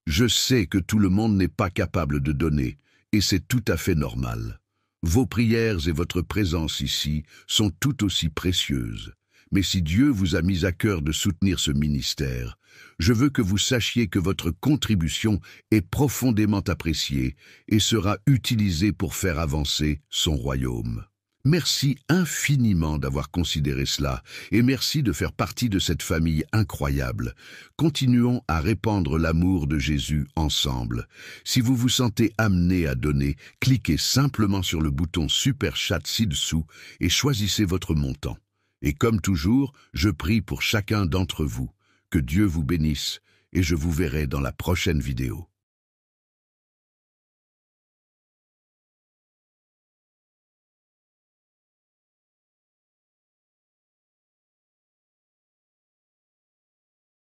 S1: Je sais que tout le monde n'est pas capable de donner, et c'est tout à fait normal. Vos prières et votre présence ici sont tout aussi précieuses. Mais si Dieu vous a mis à cœur de soutenir ce ministère, je veux que vous sachiez que votre contribution est profondément appréciée et sera utilisée pour faire avancer son royaume. Merci infiniment d'avoir considéré cela et merci de faire partie de cette famille incroyable. Continuons à répandre l'amour de Jésus ensemble. Si vous vous sentez amené à donner, cliquez simplement sur le bouton Super Chat ci-dessous et choisissez votre montant. Et comme toujours, je prie pour chacun d'entre vous. Que Dieu vous bénisse et je vous verrai dans la prochaine vidéo.